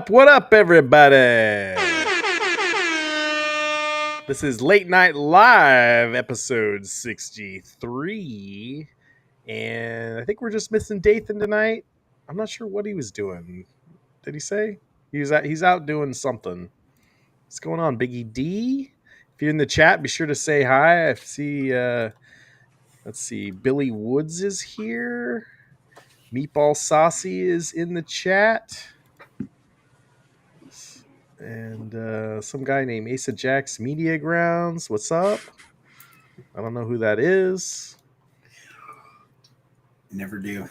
What up, everybody? This is Late Night Live, episode 63. And I think we're just missing Dathan tonight. I'm not sure what he was doing. Did he say? He's out doing something. What's going on, Biggie D? If you're in the chat, be sure to say hi. I see, let's see, Billy Woods is here. Meatball Saucy is in the chat. And some guy named Asa Jack's Media Grounds. What's up? I don't know who that is. Never do.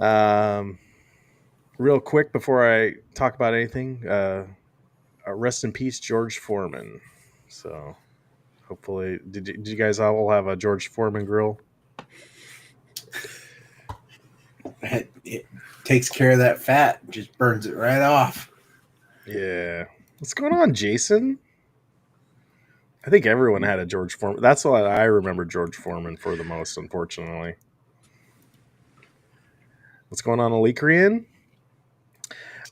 Yeah. Real quick before I talk about anything, rest in peace, George Foreman. So hopefully, did you guys all have a George Foreman grill? It takes care of that fat, just burns it right off. Yeah. What's going on, Jason? I think everyone had a George Foreman. That's what I remember George Foreman for the most, unfortunately. What's going on, Alikrian?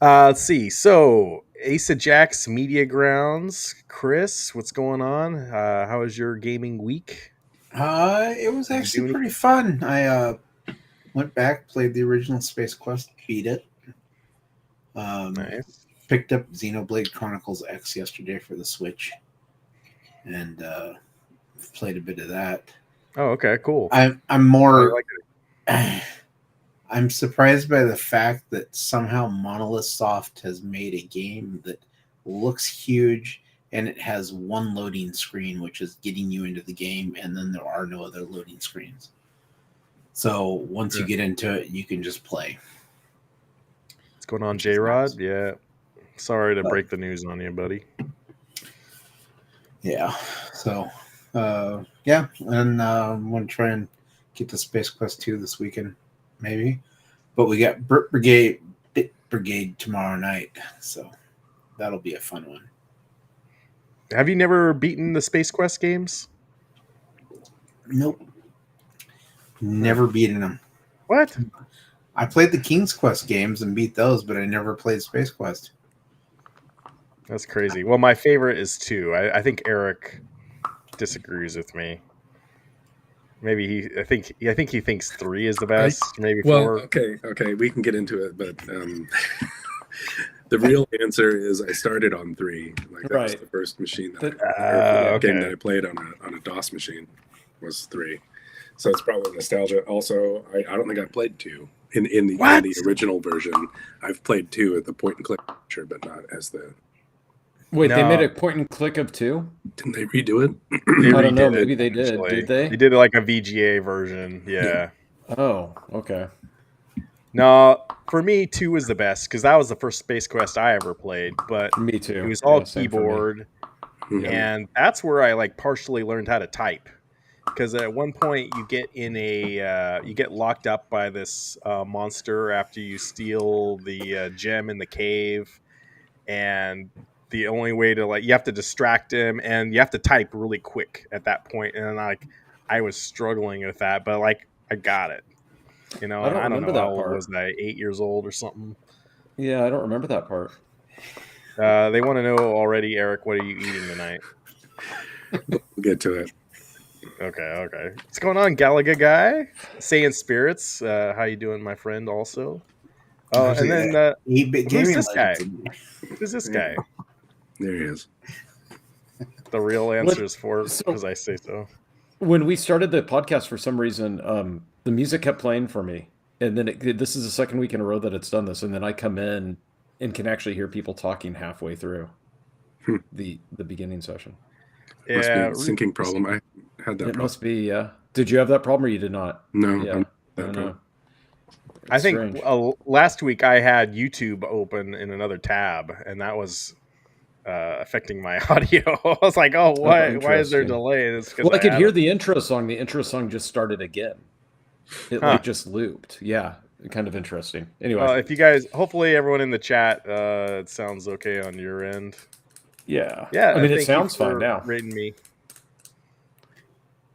Let's see. So, Asa Jack's Media Grounds. Chris, what's going on? How was your gaming week? It was actually pretty fun. I went back, played the original Space Quest, beat it. Nice. Picked up Xenoblade Chronicles X yesterday for the Switch, and played a bit of that. Oh, okay, cool. I'm more. I'm surprised by the fact that somehow Monolith Soft has made a game that looks huge and it has one loading screen, which is getting you into the game, and then there are no other loading screens. So once you get into it, you can just play. What's going on, J-Rod? Yeah. Sorry to break the news on you, buddy. Yeah. So, yeah. And I'm going to try and get the Space Quest 2 this weekend, maybe. But we got Bit Brigade tomorrow night. So that'll be a fun one. Have you never beaten the Space Quest games? Nope. Never beaten them. What? I played the King's Quest games and beat those, but I never played Space Quest. That's crazy. Well, my favorite is 2. I think Eric disagrees with me. Maybe I think he thinks 3 is the best. Maybe 4. Okay, we can get into it, but the real answer is I started on 3. Like that was the first machine game that I played on a DOS machine was 3. So it's probably nostalgia. Also, I don't think I played 2 in the What? original version. I've played 2 at the point and click feature, but not as the. Wait, they No. made a point and click of 2? Didn't they redo it? They I don't know. redid it, Maybe they did. actually. Did they? They did it like a VGA version. Yeah. Oh, okay. No, for me, 2 was the best because that was the first Space Quest I ever played. But Me too. it was all Yeah, same for me. keyboard, Mhm. and that's where I like partially learned how to type. Because at one point you get in you get locked up by this monster after you steal the gem in the cave, and the only way to you have to distract him, and you have to type really quick at that point. And I was struggling with that, but I got it. I don't And I don't remember know how that old part. was I, 8 years old or something. Yeah, I don't remember that part. They want to know already, Eric. What are you eating tonight? We'll get to it. Okay. What's going on, Galaga guy? Saying spirits. How you doing, my friend? Also. Oh, and then 8-bit who's gaming this guy? legends. Who's this guy? There he is. The real answer is for so- because I say so. When we started the podcast, for some reason, the music kept playing for me, and then this is the second week in a row that it's done this, and then I come in and can actually hear people talking halfway through the beginning session. Must be Yeah, a syncing problem. I had that It problem. must be. Did you have that problem, or you did not? No, Yeah, I'm I that don't problem. know. I It's think strange. last week I had YouTube open in another tab, and that was affecting my audio. I was like, "Oh, why is there interesting. delay?" It's because Well, I could hear the intro song. The intro song just started again. It Huh. just looped. Yeah, kind of interesting. Anyway, If you guys, hopefully everyone in the chat, it sounds okay on your end. yeah. Yeah, I mean, it thank you sounds fine for now. rating me.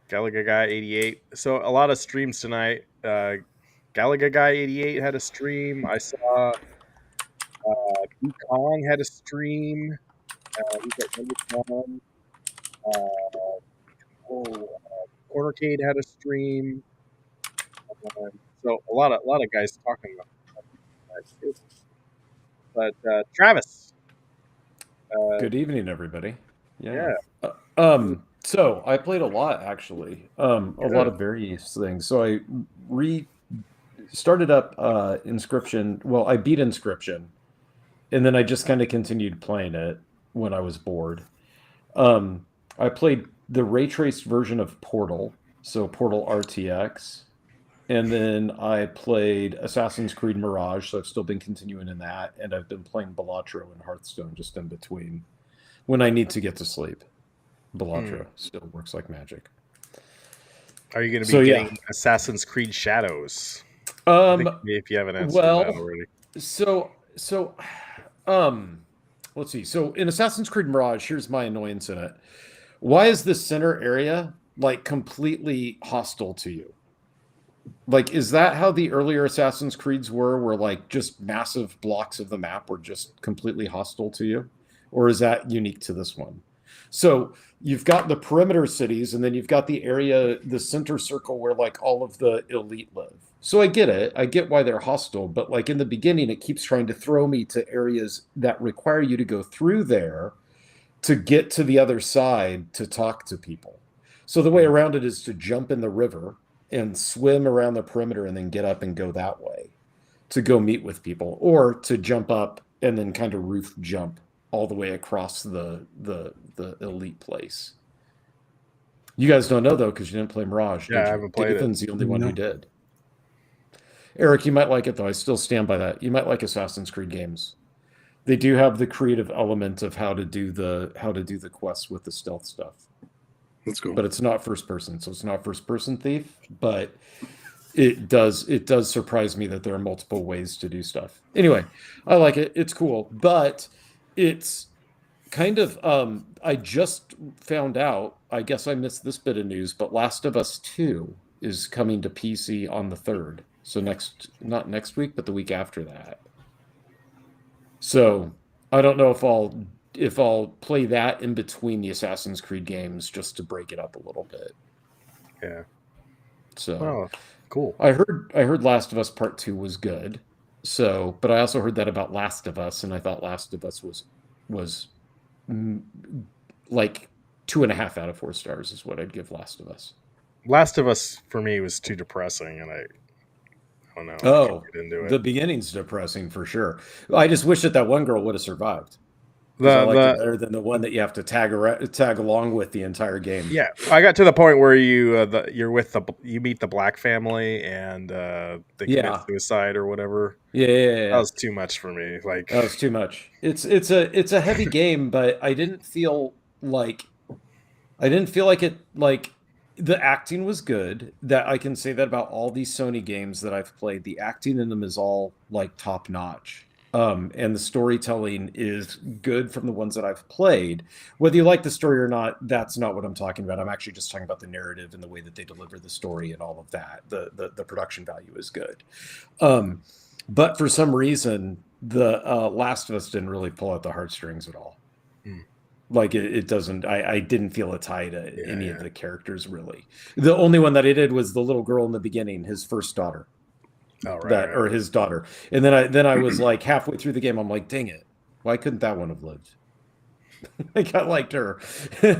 Galaga Guy 88. So a lot of streams tonight. Galaga Guy 88 had a stream. I saw Kong had a stream. We got Wonder Kong. Cornercade had a stream. So a lot of guys talking about that. But Travis. Good evening, everybody. Yeah. So I played a lot, actually. A lot of various things. So I started up Inscription. Well, I beat Inscription, and then I just kind of continued playing it when I was bored. I played the ray traced version of Portal, so Portal RTX. And then I played Assassin's Creed Mirage, so I've still been continuing in that. And I've been playing Balatro and Hearthstone just in between when I need to get to sleep. Balatro still works like magic. Are you going to be getting Assassin's Creed Shadows? I think if you haven't answered that already. So let's see. So in Assassin's Creed Mirage, here's my annoyance in it. Why is the center area completely hostile to you? Is that how the earlier Assassin's Creeds were, where just massive blocks of the map were just completely hostile to you? Or is that unique to this one? So you've got the perimeter cities, and then you've got the area, the center circle where all of the elite live. So I get it. I get why they're hostile, but in the beginning, it keeps trying to throw me to areas that require you to go through there to get to the other side to talk to people. So the way around it is to jump in the river and swim around the perimeter and then get up and go that way to go meet with people, or to jump up and then kind of roof jump all the way across the elite place. You guys don't know, though, because you didn't play Mirage. Yeah, I haven't played Dathan's the only one No. who did. Eric, you might like it, though. I still stand by that. You might like Assassin's Creed games. They do have the creative element of how to do the quests with the stealth stuff. That's cool. But it's not first person, so it's not first person Thief, but it does surprise me that there are multiple ways to do stuff. Anyway, I like it. It's cool, but it's kind of I just found out, I guess I missed this bit of news, but Last of Us 2 is coming to PC on the 3rd. So not next week, but the week after that. So I don't know if I'll play that in between the Assassin's Creed games just to break it up a little bit. Yeah. So cool. I heard Last of Us Part 2 was good. So, but I also heard that about Last of Us, and I thought Last of Us was 2.5 out of 4 stars is what I'd give Last of Us. Last of Us for me was too depressing, and I don't know. I Oh, couldn't get into the it. beginning's depressing for sure. I just wish that one girl would have survived, because I liked it better than the one that you have to tag along with the entire game. Yeah, I got to the point where you meet the Black family and they commit suicide or whatever. Yeah. That was too much for me. Like, that was too much. It's a heavy game, but I didn't feel like it. Like, the acting was good. That I can say that about all these Sony games that I've played. The acting in them is all like top notch. And the storytelling is good from the ones that I've played. Whether you like the story or not, that's not what I'm talking about. I'm actually just talking about the narrative and the way that they deliver the story and all of that. The production value is good. But for some reason, the Last of Us didn't really pull out the heartstrings at all. Like, it doesn't. I didn't feel a tie to any of the characters, really. The only one that I did was the little girl in the beginning, his first daughter. Or his daughter. And then I was like, halfway through the game, I'm like, dang it, why couldn't that one have lived? Like, I liked her.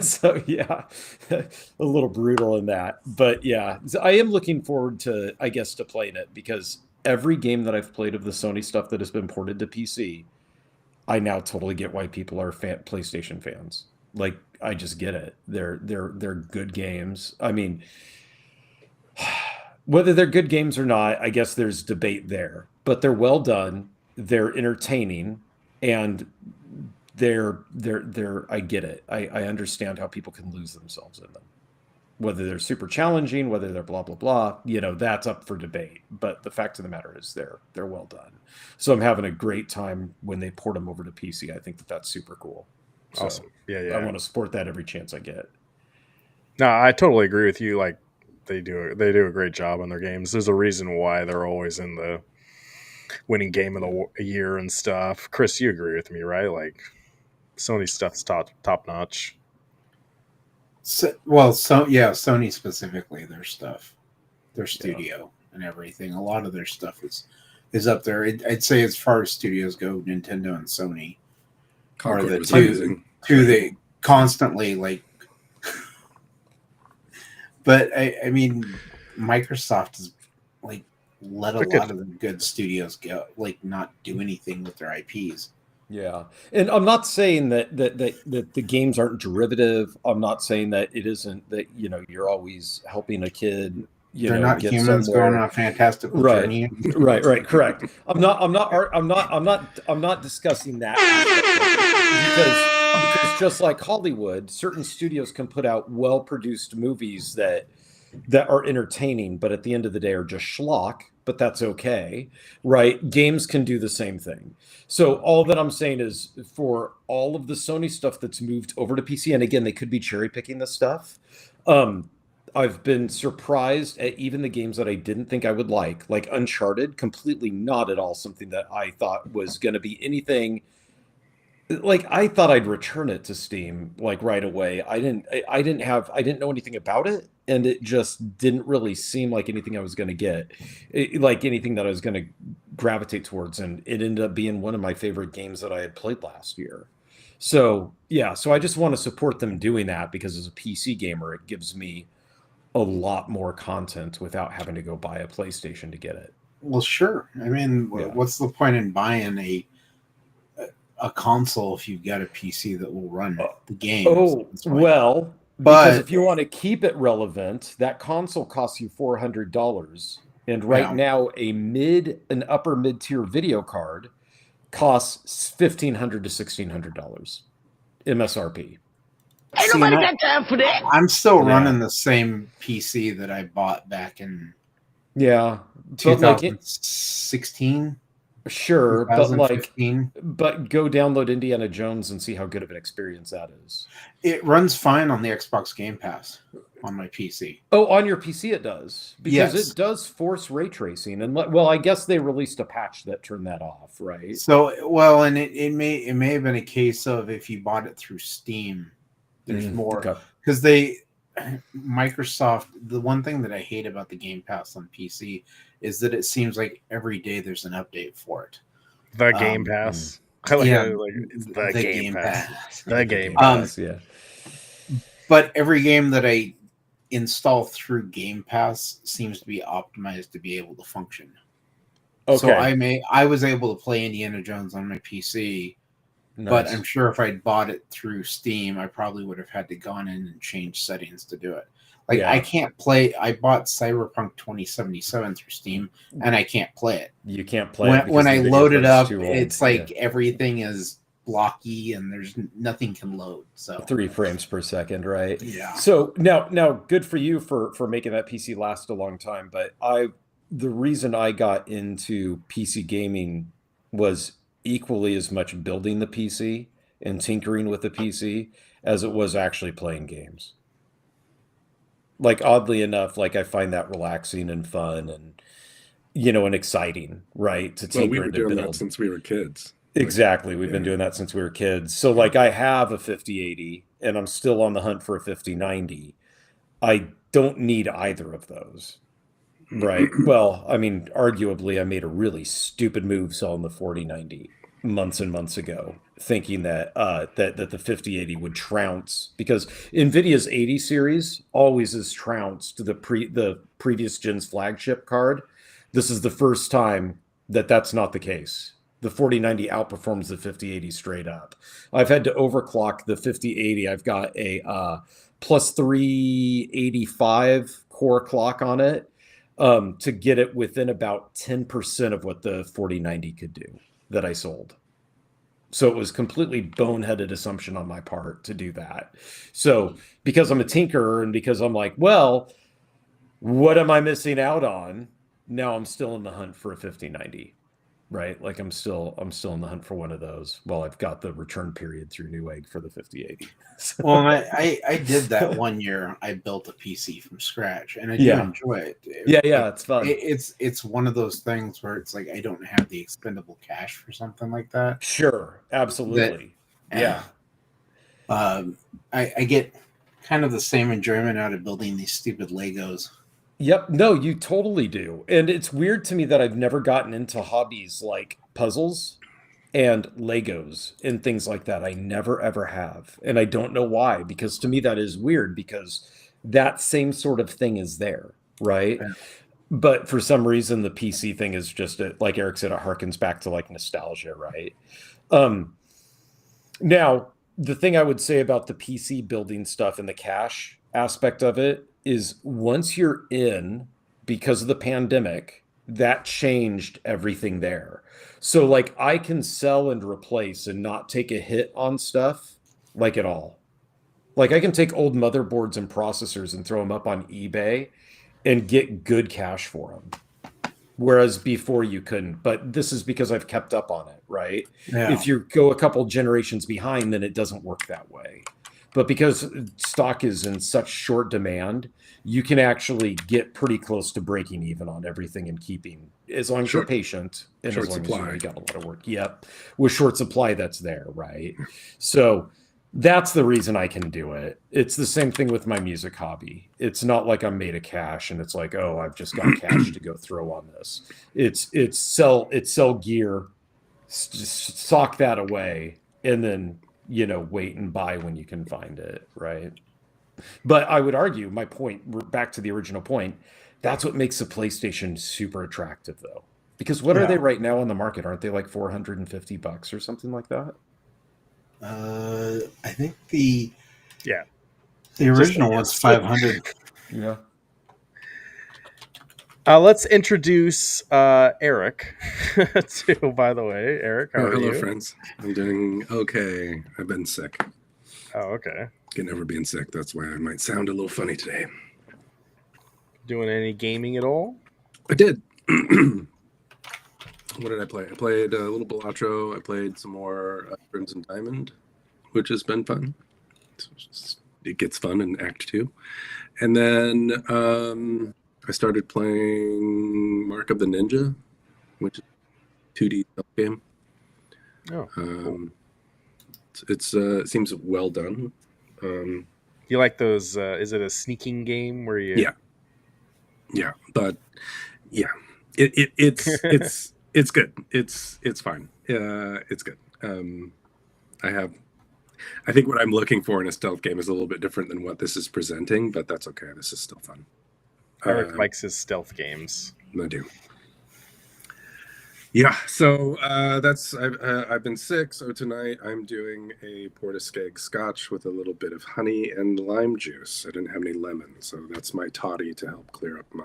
So yeah, a little brutal in that. But yeah, I am looking forward to, I guess, to playing it, because every game that I've played of the Sony stuff that has been ported to PC, I now totally get why people are PlayStation fans. Like, I just get it. They're good games. I mean, whether they're good games or not, I guess there's debate there. But they're well done. They're entertaining, and they're I get it. I understand how people can lose themselves in them. Whether they're super challenging, whether they're blah blah blah, that's up for debate. But the fact of the matter is they're well done. So I'm having a great time when they port them over to PC. I think that's super cool. So awesome. Yeah. I want to support that every chance I get. No, I totally agree with you. Like, they do a great job on their games. There's a reason why they're always in the winning game of the year and stuff. Chris, you agree with me, right? Like, Sony stuff's top notch. Sony specifically, their stuff, their studio and everything. A lot of their stuff is up there. I'd say, as far as studios go, Nintendo and Sony are the two they constantly like. But I mean, Microsoft has like let a lot of the good studios go, like, not do anything with their IPs. Yeah, and I'm not saying that the games aren't derivative. I'm not saying that it isn't, that you're always helping a kid. They're not get humans somewhere. going on a fantastical Right. journey. Right, correct. I'm not discussing that aspect of it, because just like Hollywood, certain studios can put out well-produced movies that are entertaining, but at the end of the day are just schlock. But that's okay, right? Games can do the same thing. So all that I'm saying is, for all of the Sony stuff that's moved over to PC, and again, they could be cherry picking this stuff. I've been surprised at even the games that I didn't think I would like Uncharted, completely not at all something that I thought was going to be anything. Like, I thought I'd return it to Steam like right away. I didn't know anything about it, and it just didn't really seem like anything I was going to get, like anything that I was going to gravitate towards, and it ended up being one of my favorite games that I had played last year. So yeah, so I just want to support them doing that, because as a PC gamer, it gives me a lot more content without having to go buy a PlayStation to get it. Well, sure. I mean, what's the point in buying a console if you've got a PC that will run the games? Well, because if you want to keep it relevant, that console costs you $400, and right now an upper mid-tier video card costs $1,500 to $1,600 MSRP. Ain't nobody got time for that. I'm still running the same PC that I bought back in 2016. Sure, but go download Indiana Jones and see how good of an experience that is. It runs fine on the Xbox Game Pass on my PC. Oh, on your PC it does, because it does force ray tracing, and I guess they released a patch that turned that off, right? So, and it may have been a case of, if you bought it through Steam, there's more, because Microsoft. The one thing that I hate about the Game Pass on PC is that it seems like every day there's an update for it. The Game Pass. The Game Pass. The Game Pass. But every game that I install through Game Pass seems to be optimized to be able to function. Okay. So I was able to play Indiana Jones on my PC, but I'm sure if I'd bought it through Steam, I probably would have had to gone in and change settings to do it. Like I can't play. I bought Cyberpunk 2077 through Steam, and I can't play it. You can't play it when I load it up. It's like yeah. everything is blocky, and there's nothing can load. So 3 frames per second, right? Yeah. So now, good for you for making that PC last a long time. But the reason I got into PC gaming was equally as much building the PC and tinkering with the PC as it was actually playing games. Like, oddly enough, like I find that relaxing and fun and, and exciting, right? To tinker we were and to doing build. that since we were kids. Exactly. We've been doing that since we were kids. So like I have a 5080 and I'm still on the hunt for a 5090. I don't need either of those. Right. Well, I mean, arguably I made a really stupid move selling the 4090 months and months ago, thinking that that the 5080 would trounce, because Nvidia's 80 series always has trounced the previous gen's flagship card. This is the first time that that's not the case. The 4090 outperforms the 5080 straight up. I've had to overclock the 5080. I've got a plus 385 core clock on it to get it within about 10% of what the 4090 could do that I sold. So it was completely boneheaded assumption on my part to do that. So because I'm a tinkerer and because I'm like, well, what am I missing out on? Now I'm still in the hunt for a 5090. Right, like I'm still in the hunt for one of those. Well, I've got the return period through Newegg for the 5080. Well, I did that one year. I built a PC from scratch, and I do enjoy it. It's fun. It's one of those things where it's like I don't have the expendable cash for something like that. Sure, absolutely. I get kind of the same enjoyment out of building these stupid Legos. Yep. No, you totally do. And it's weird to me that I've never gotten into hobbies like puzzles and Legos and things like that. I never, ever have. And I don't know why, because to me that is weird, because that same sort of thing is there, right? Yeah. But for some reason, the PC thing is just, like Eric said, it harkens back to like nostalgia, right? Now, the thing I would say about the PC building stuff and the cash aspect of it is once you're in, because of the pandemic, that changed everything there. So like I can sell and replace and not take a hit on stuff like at all. Like I can take old motherboards and processors and throw them up on eBay and get good cash for them. Whereas before you couldn't. But this is because I've kept up on it, right? Yeah. If you go a couple generations behind, then it doesn't work that way. But because stock is in such short demand, you can actually get pretty close to breaking even on everything and keeping, as long as you're patient and as long as you got a lot of work. Yep. With short supply, that's there, right? So that's the reason I can do it. It's the same thing with my music hobby. It's not like I'm made of cash and it's like, oh, I've just got cash to go throw on this. It's sell gear, sock that away, and then wait and buy when you can find it, right? But I would argue, my point, back to the original point, that's what makes the PlayStation super attractive, though. Because what are they right now on the market? Aren't they like $450 or something like that? I think the original was 500. Yeah. Let's introduce Eric. By the way, Eric, how are you? Hello, friends. I'm doing okay. I've been sick. Oh, okay. Can never being sick. That's why I might sound a little funny today. Doing any gaming at all? I did. What did I play? I played a little Balatro. I played some more Crimson Diamond, which has been fun. It gets fun in Act 2. And then I started playing Mark of the Ninja, which is a 2D game. Oh, cool. It seems well done. You like those? Is it a sneaking game where you? Yeah, but yeah, it's good. It's fine. It's good. I have I think what I'm looking for in a stealth game is a little bit different than what this is presenting, but that's okay. This is still fun. Eric likes his stealth games. I do. Yeah, so I've been sick, so tonight I'm doing a Portiskeag Scotch with a little bit of honey and lime juice. I didn't have any lemon, so that's my toddy to help clear up my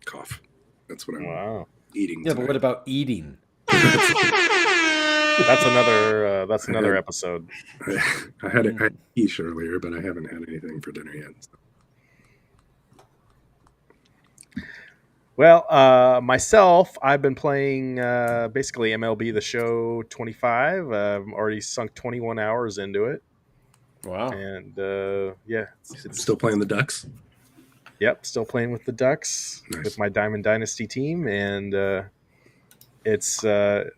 cough. That's what I'm eating. Yeah, but what about eating? That's another episode. I had quiche earlier, but I haven't had anything for dinner yet. So. Well, myself, I've been playing basically MLB The Show 25. I've already sunk 21 hours into it. Wow. And yeah. It's still playing the Ducks? Yep, still playing with the Ducks with my Diamond Dynasty team. And it's a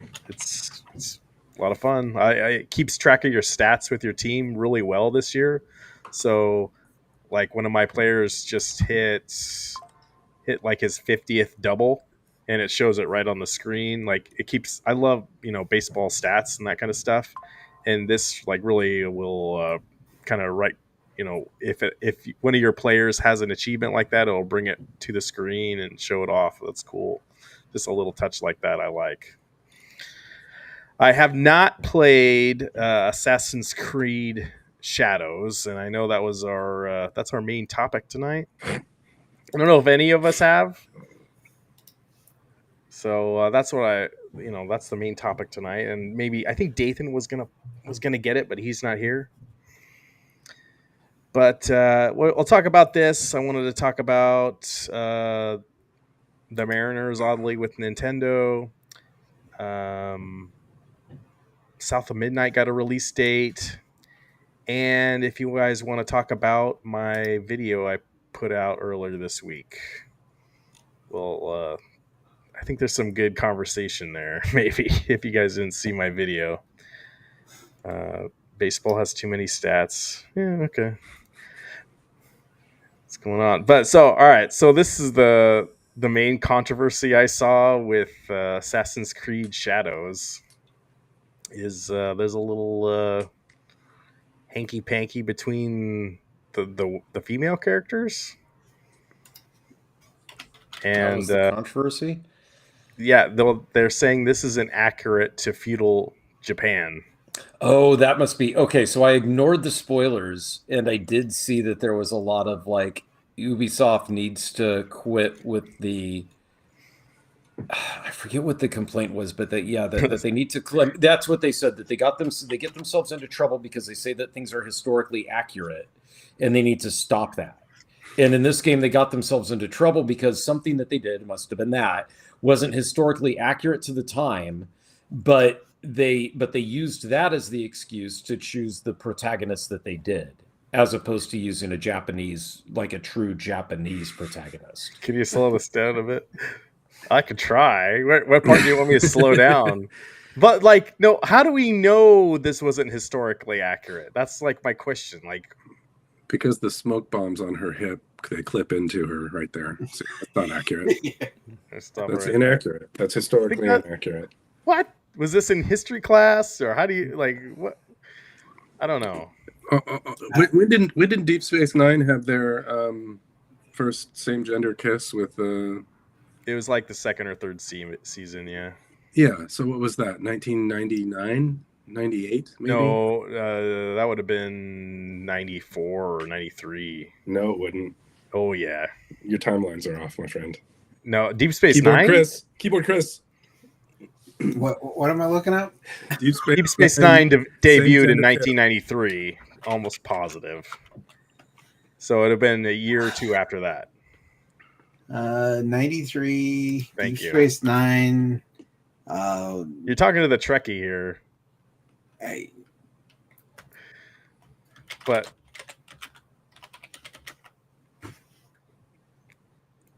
lot of fun. It keeps track of your stats with your team really well this year. So, like, one of my players just hit like his 50th double, and it shows it right on the screen. Like, it keeps, I love, baseball stats and that kind of stuff. And this like really will kind of write, if one of your players has an achievement like that, it'll bring it to the screen and show it off. That's cool. Just a little touch like that I like. I have not played Assassin's Creed Shadows, and I know that was that's our main topic tonight. I don't know if any of us have. So that's what that's the main topic tonight. And maybe I think Dathan was gonna get it, but he's not here. But we'll talk about this. I wanted to talk about the Mariners, oddly, with Nintendo. South of Midnight got a release date. And if you guys want to talk about my video I put out earlier this week, well, I think there's some good conversation there, maybe, if you guys didn't see my video. Baseball has too many stats. Yeah, okay. What's going on? But all right. So this is the main controversy I saw with Assassin's Creed Shadows. Is there's a little hanky-panky between the female characters. And the controversy? Yeah, they're saying this isn't accurate to feudal Japan. Oh, that must be okay. So I ignored the spoilers, and I did see that there was a lot of like Ubisoft needs to quit with the. I forget what the complaint was, but that they need to. That's what they said, that they get themselves into trouble because they say that things are historically accurate, and they need to stop that. And in this game, they got themselves into trouble because something that they did, must have been that, wasn't historically accurate to the time, but they used that as the excuse to choose the protagonist that they did, as opposed to using a Japanese, like a true Japanese protagonist. Can you slow this down a bit? I could try. What part do you want me to slow down? But no, how do we know this wasn't historically accurate? That's like my question. Because the smoke bombs on her hip, they clip into her right there. So that's not accurate. Yeah. That's inaccurate. That's historically inaccurate. What? Was this in history class, or how do you what? I don't know. When did Deep Space Nine have their first same gender kiss with It was like the second or third season, yeah. Yeah. So what was that? 1999, 98? Maybe? No, that would have been 94 or 93. No, it wouldn't. Oh yeah. Your timelines are off, my friend. No, Deep Space Nine. Keyboard Chris. What am I looking at? Deep Space Nine debuted in 1993, almost positive. So it'd have been a year or two after that. 93. Thank Deep you. Space Nine. You're talking to the Trekkie here, but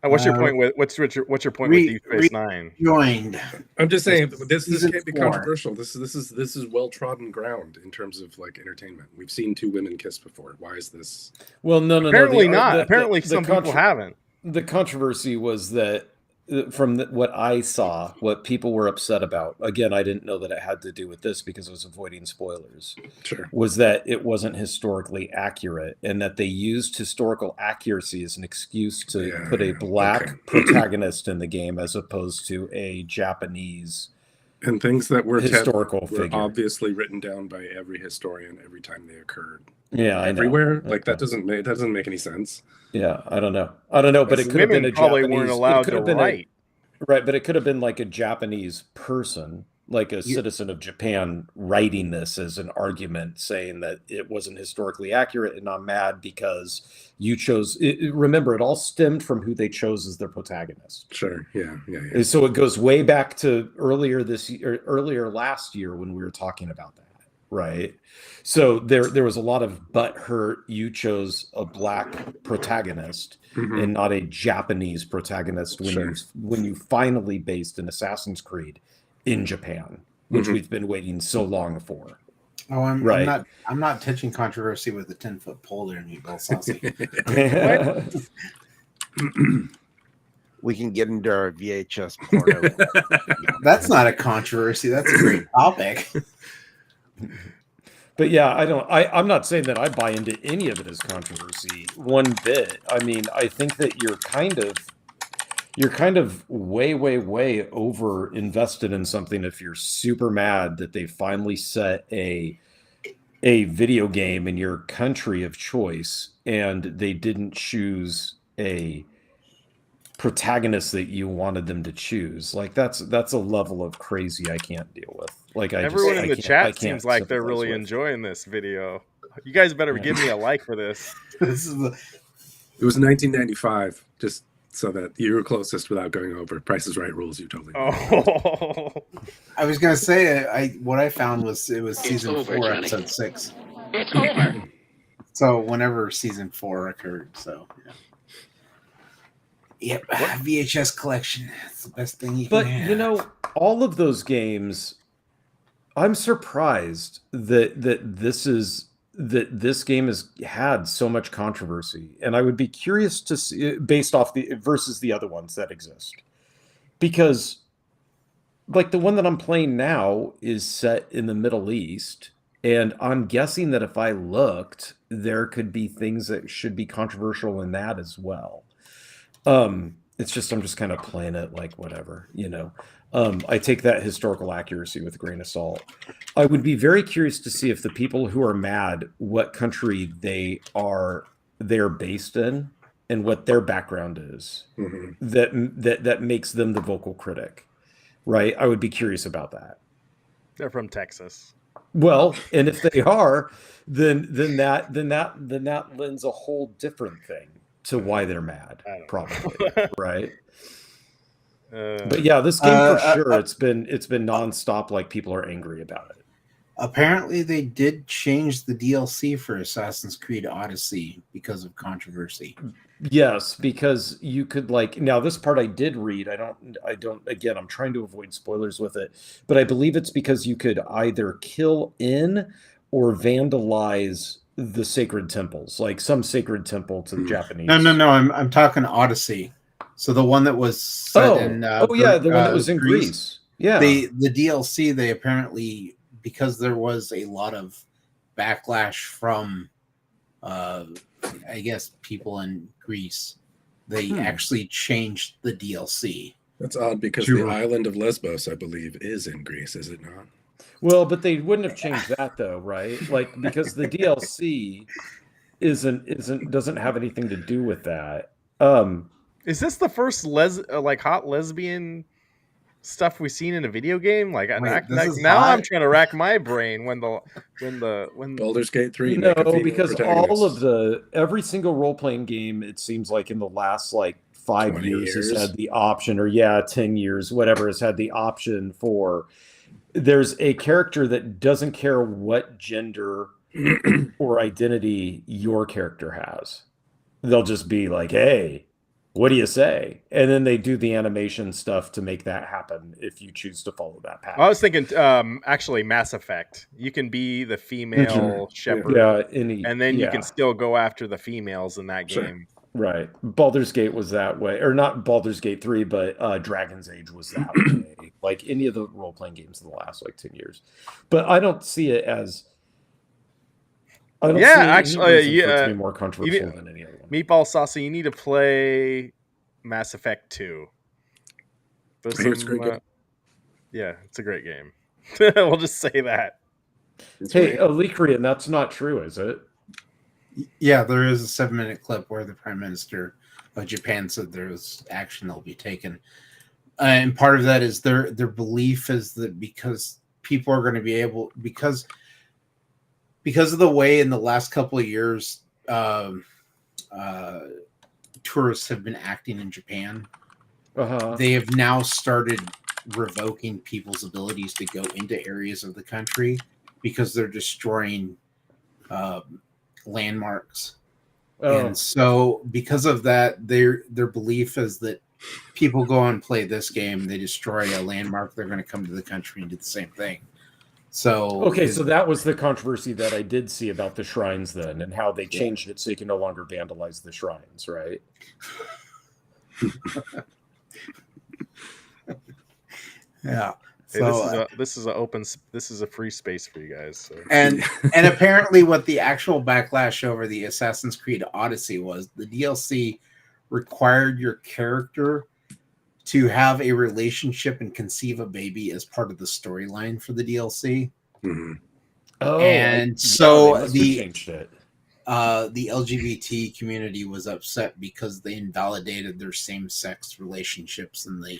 what's your point with what's your point with Deep Space Nine? Joined. I'm just saying this Season can't be 4. controversial. This is well trodden ground in terms of entertainment. We've seen two women kiss before. Why is this? Well, no. Apparently not. Apparently some people haven't. The controversy was that what I saw, what people were upset about, again, I didn't know that it had to do with this because I was avoiding spoilers, Sure. was that it wasn't historically accurate and that they used historical accuracy as an excuse to put a black protagonist in the game as opposed to a Japanese and things that were historical were figure. obviously written down by every historian every time they occurred. Yeah, everywhere. I know. Like that doesn't make any sense. Yeah, I don't know, but it could have been a probably Japanese. weren't allowed to write. Right, but it could have been like a Japanese person, like a citizen of Japan, writing this as an argument, saying that it wasn't historically accurate, and I'm mad because you chose. Remember, it all stemmed from who they chose as their protagonist. Sure. Yeah. So it goes way back to earlier last year when we were talking about that. Right. So there was a lot of butthurt. You chose a black protagonist and not a Japanese protagonist when you finally based an Assassin's Creed in Japan, which we've been waiting so long for. Oh, I'm not touching controversy with a 10-foot pole there, Meatball Saucy. We can get into our VHS porno. That's not a controversy. That's a great topic. But yeah, I'm not saying that I buy into any of it as controversy one bit. I mean, I think that you're kind of way over invested in something if you're super mad that they finally set a video game in your country of choice and they didn't choose a protagonist that you wanted them to choose. Like that's a level of crazy I can't deal with. Like everyone in the chat seems like they're really enjoying this video. You guys better give me a like for this. It was 1995, just so that you were closest without going over. Price is Right rules. You totally. Oh. I was gonna say what I found was it was season 4, episode 6. It's over. So whenever season 4 occurred, so yeah. Yep, VHS collection. It's the best thing you can have. But you know, all of those games, I'm surprised that this game has had so much controversy, and I would be curious to see based off versus the other ones that exist, because like the one that I'm playing now is set in the Middle East, and I'm guessing that if I looked, there could be things that should be controversial in that as well. It's just I'm just kind of playing it like whatever, you know. I take that historical accuracy with a grain of salt. I would be very curious to see if the people who are mad, what country they're based in and what their background is, that makes them the vocal critic, right? I would be curious about that. They're from Texas. Well, and if they are, then that lends a whole different thing to why they're mad, probably, right? But yeah, this game for sure, it's been nonstop. Like people are angry about it. Apparently, they did change the DLC for Assassin's Creed Odyssey because of controversy. Yes, because you could now this part I did read. I don't. Again, I'm trying to avoid spoilers with it, but I believe it's because you could either kill in or vandalize the sacred temples, like some sacred temple to the Japanese. No. I'm talking Odyssey. So the one that was set in the one that was in Greece. Yeah. The DLC, they apparently, because there was a lot of backlash from I guess people in Greece, they actually changed the DLC. That's odd because the island of Lesbos, I believe, is in Greece, is it not? Well, but they wouldn't have changed that though, right? Like because the DLC doesn't have anything to do with that. Is this the first hot lesbian stuff we've seen in a video game? Like now I'm trying to rack my brain when Baldur's Gate 3. No, because all of every single role-playing game, it seems like in the last 5 years has had the option, or 10 years, whatever, has had the option for there's a character that doesn't care what gender or identity your character has. They'll just be like, hey, what do you say? And then they do the animation stuff to make that happen if you choose to follow that path. I was thinking actually Mass Effect. You can be the female shepherd. Yeah, and then you can still go after the females in that game. Right. Baldur's Gate was that way. Or not Baldur's Gate 3, but Dragon's Age was that way. Like any of the role-playing games in the last like 10 years. But I don't see it as I don't see any actually, reason for it to be more controversial than any other one. Meatball Saucy, you need to play Mass Effect 2. There's I hear it's a great game. Yeah, it's a great game. We'll just say that. Hey, Olikrian, that's not true, is it? Yeah, there is a 7-minute clip where the Prime Minister of Japan said there was action that'll be taken. And part of that is their belief is that because people are going to be able, because of the way in the last couple of years tourists have been acting in Japan, they have now started revoking people's abilities to go into areas of the country because they're destroying landmarks. And so because of that, their belief is that people go and play this game, they destroy a landmark, they're going to come to the country and do the same thing. So so that was the controversy that I did see about the shrines then, and how they changed it so you can no longer vandalize the shrines, right? Yeah. Hey, So this is a free space for you guys. So. And apparently what the actual backlash over the Assassin's Creed Odyssey was, the DLC required your character to have a relationship and conceive a baby as part of the storyline for the DLC. Mm-hmm. And so they must have changed it. The LGBT community was upset because they invalidated their same-sex relationships in the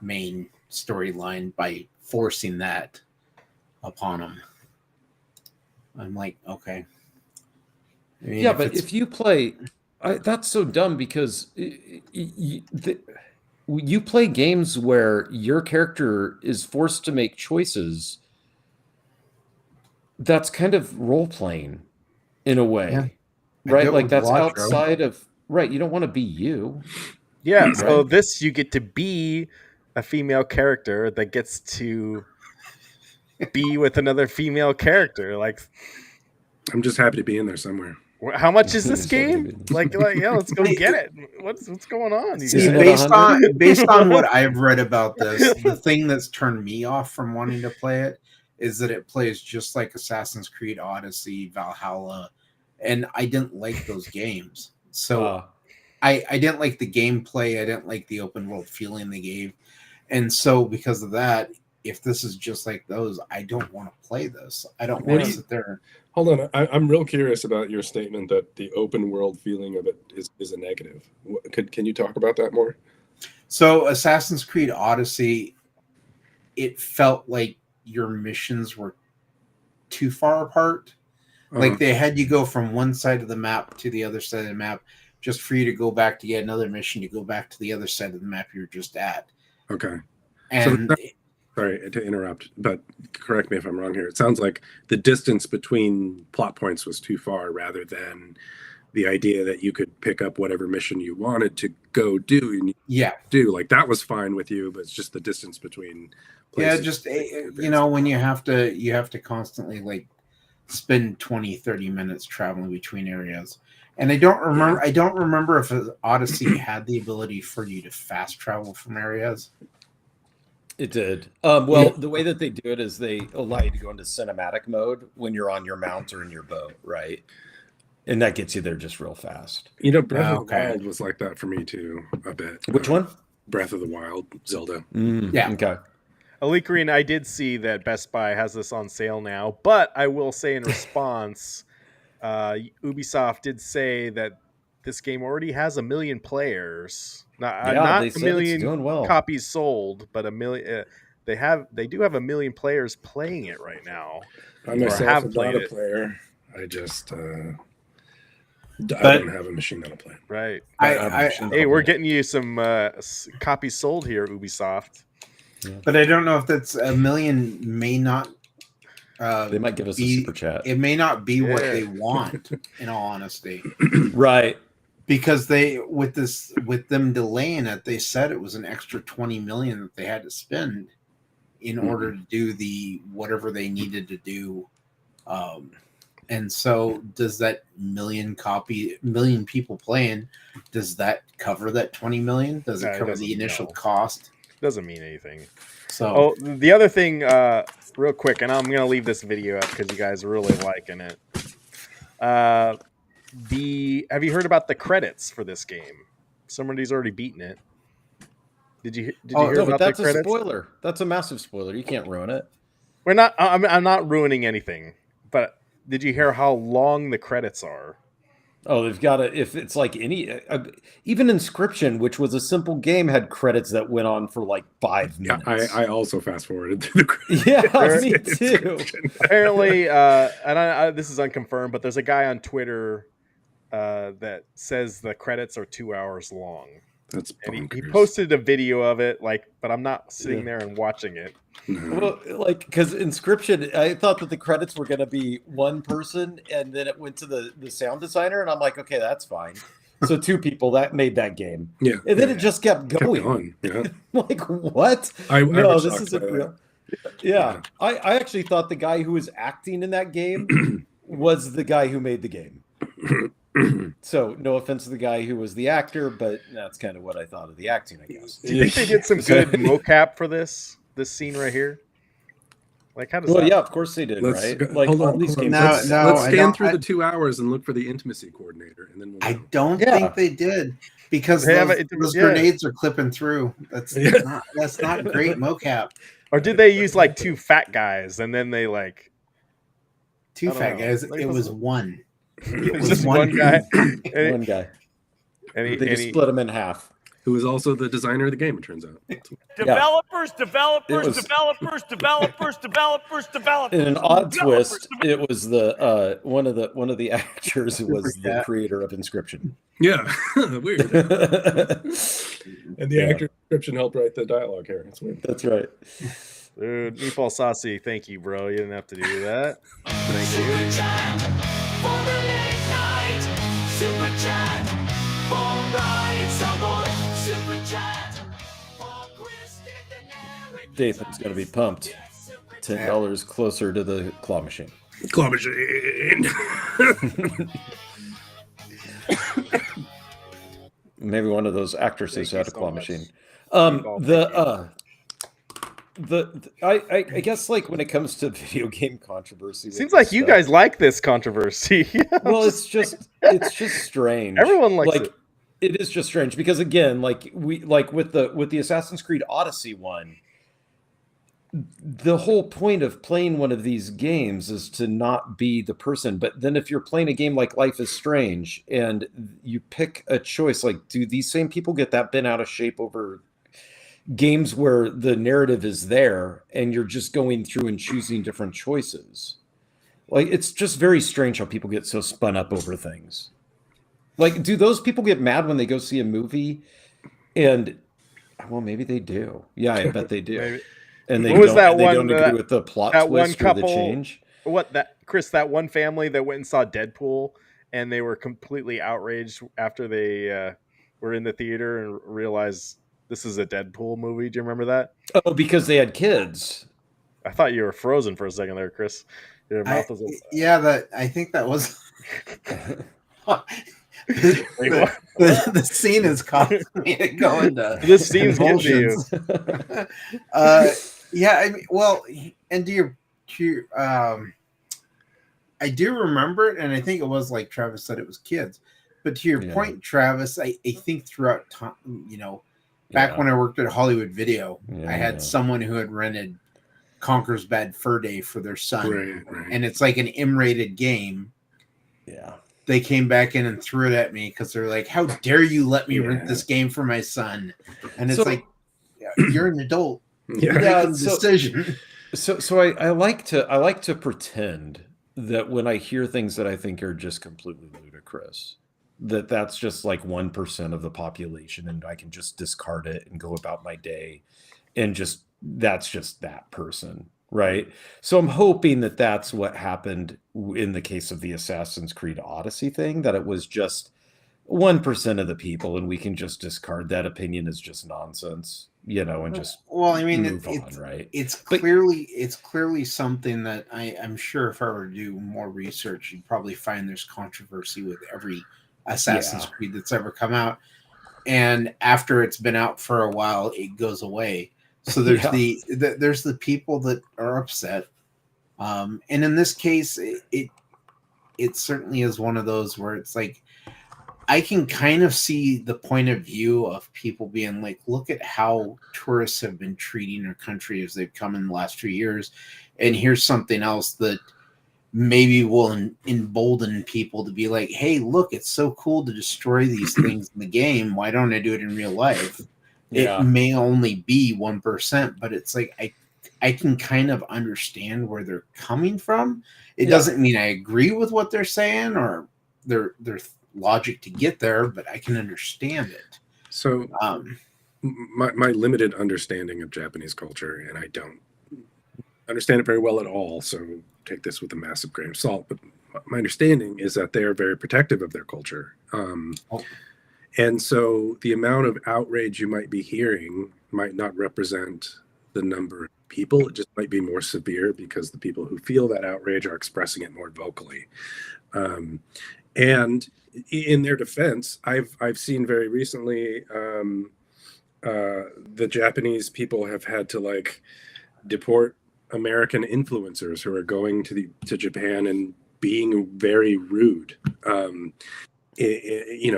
main storyline by forcing that upon them. I'm like, okay. I mean, yeah, but if you play, that's so dumb because you play games where your character is forced to make choices. That's kind of role playing in a way, right? Like that's outside of right. You don't want to be you. Yeah. Right? So this you get to be a female character that gets to be with another female character. Like, I'm just happy to be in there somewhere. How much is this game? Like, yeah, let's go get it. What's going on? See, based on what I've read about this, the thing that's turned me off from wanting to play it is that it plays just like Assassin's Creed Odyssey, Valhalla, and I didn't like those games. So I didn't like the gameplay. I didn't like the open world feeling they gave. And so because of that, if this is just like those, I don't want to play this. I don't want to sit there. Hold on. I'm real curious about your statement that the open world feeling of it is a negative. Can you talk about that more? So Assassin's Creed Odyssey, it felt like your missions were too far apart. Like they had you go from one side of the map to the other side of the map just for you to go back to get another mission to go back to the other side of the map you were just at. Okay. And sorry to interrupt, but correct me if I'm wrong here. It sounds like the distance between plot points was too far rather than the idea that you could pick up whatever mission you wanted to go do. And like that was fine with you, but it's just the distance between places. Yeah, just when you have to constantly like spend 20-30 minutes traveling between areas. And I don't remember if Odyssey had the ability for you to fast travel from areas. It did. The way that they do it is they allow you to go into cinematic mode when you're on your mount or in your boat, right? And that gets you there just real fast. Breath of the Wild was like that for me too, a bit. Which one? Breath of the Wild, Zelda. Yeah. Okay. Alikrian, I did see that Best Buy has this on sale now, but I will say in response, Ubisoft did say that this game already has 1 million players. Not a million copies sold, but 1 million. They do have 1 million players playing it right now. I myself am not a player. I just I don't have a machine that'll play. Right. Hey, we're getting you some copies sold here, Ubisoft. Yeah. But I don't know if that's 1 million. May not. They might give us a super chat. It may not be what they want, in all honesty. Right. Because with them delaying it, they said it was an extra 20 million that they had to spend in order to do whatever they needed to do And so does that million people playing, does that cover that 20 million? Does it It cover doesn't, the initial no. cost? Doesn't mean anything. So The other thing, real quick, and I'm gonna leave this video up because you guys are really liking it. Have you heard about the credits for this game? Somebody's already beaten it. Did you hear No, about but that's the a credits? spoiler. That's a massive spoiler. You can't ruin it. We're not. I'm not ruining anything. But did you hear how long the credits are? Oh, they've got to. If it's like even Inscription, which was a simple game, had credits that went on for like 5 Yeah, minutes. I also fast forwarded through the credits. Yeah, me too. Apparently, this is unconfirmed, but there's a guy on Twitter that says the credits are 2 hours long. That's And he bonkers. posted a video of it, but I'm not sitting there and watching it. Well, because Inscription, I thought that the credits were going to be one person, and then it went to the sound designer, and I'm like, okay, that's fine. So 2 people that made that game, Yeah, and then it just kept going. Yeah. Like what? I No, was this shocked isn't by that. real. Yeah, I actually thought the guy who was acting in that game was the guy who made the game. So no offense to the guy who was the actor, but that's kind of what I thought of the acting, I guess. Do you think they did some good mocap for this scene right here? Like, how does Well, that? yeah, of course they did, right? Like hold all on, these hold on. games. Let's I scan don't- through the 2 hours and look for the intimacy coordinator, and then we'll I know. don't Yeah. think they did, because They have those yeah. grenades are clipping through. That's Yeah. not great mocap. Or did they use like 2 fat guys and then they like 2 I don't fat know. guys. Like, It was was it- one. it was was just one one guy? One guy. And They just split him in half. Who was also the designer of the game, it turns out. Developers. In an odd twist, it was the one of the actors who was the cat. creator of Inscription. Yeah, weird. And the Yeah. actor description helped write the dialogue here. It's weird. That's right. Dude, Meatball Saucy, thank you, bro. You didn't have to do that. Thank you. Dathan's going to be pumped. $10 closer to the claw machine. Claw machine. Maybe one of those actresses Thank had you a claw so much. machine. I guess like when it comes to video game controversy, with Seems this like you stuff- guys like this controversy. Well, it's just strange. Everyone likes like, it. It is just strange because again, like with the Assassin's Creed Odyssey one, the whole point of playing one of these games is to not be the person. But then if you're playing a game like Life is Strange and you pick a choice, like do these same people get that bent out of shape over games where the narrative is there and you're just going through and choosing different choices? Like, it's just very strange how people get so spun up over things. Like, do those people get mad when they go see a movie? And, well, maybe they do. Yeah, I bet they do. Maybe. And they What was don't, that and they one- don't agree with the plot that one twist or the couple- change. That one family that went and saw Deadpool and they were completely outraged after they were in the theater and realized this is a Deadpool movie. Do you remember that? Oh, because they had kids. I thought you were frozen for a second there, Chris. Your mouth was I think that was Wait, what? the scene is causing me to go into This scene's getting to you. convulsions. Yeah, I mean, well, and I do remember it, and I think it was like Travis said, it was kids. But to your Yeah. point, Travis, I think throughout time, back when I worked at Hollywood Video, I had someone who had rented Conker's Bad Fur Day for their son, Right. and it's like an M-rated game. Yeah. They came back in and threw it at me because they're like, "How dare you let me rent this game for my son?" And it's So- like, you're an adult. Yeah. You're Yeah, making the so- decision. So I like to pretend that when I hear things that I think are just completely ludicrous, that's just like 1% of the population, and I can just discard it and go about my day, and that's just that person, right? So I'm hoping that that's what happened in the case of the Assassin's Creed Odyssey thing, that it was just 1% of the people, and we can just discard that opinion as just nonsense, and just Well, I mean, move on, right? It's But- clearly something that I'm sure if I were to do more research, you'd probably find there's controversy with every Assassin's Creed that's ever come out, and after it's been out for a while, it goes away. So there's there's the people that are upset, and in this case, it certainly is one of those where it's like, I can kind of see the point of view of people being like, look at how tourists have been treating our country as they've come in the last 2 years. And here's something else that maybe will embolden people to be like, hey, look, it's so cool to destroy these things in the game. Why don't I do it in real life? Yeah. It may only be 1%, but it's like, I can kind of understand where they're coming from. It doesn't mean I agree with what they're saying or their logic to get there, but I can understand it. So my limited understanding of Japanese culture, and I don't understand it very well at all, so take this with a massive grain of salt, but my understanding is that they are very protective of their culture. And so the amount of outrage you might be hearing might not represent the number of people. It just might be more severe because the people who feel that outrage are expressing it more vocally. And in their defense, I've seen very recently the Japanese people have had to deport American influencers who are going to Japan and being very rude.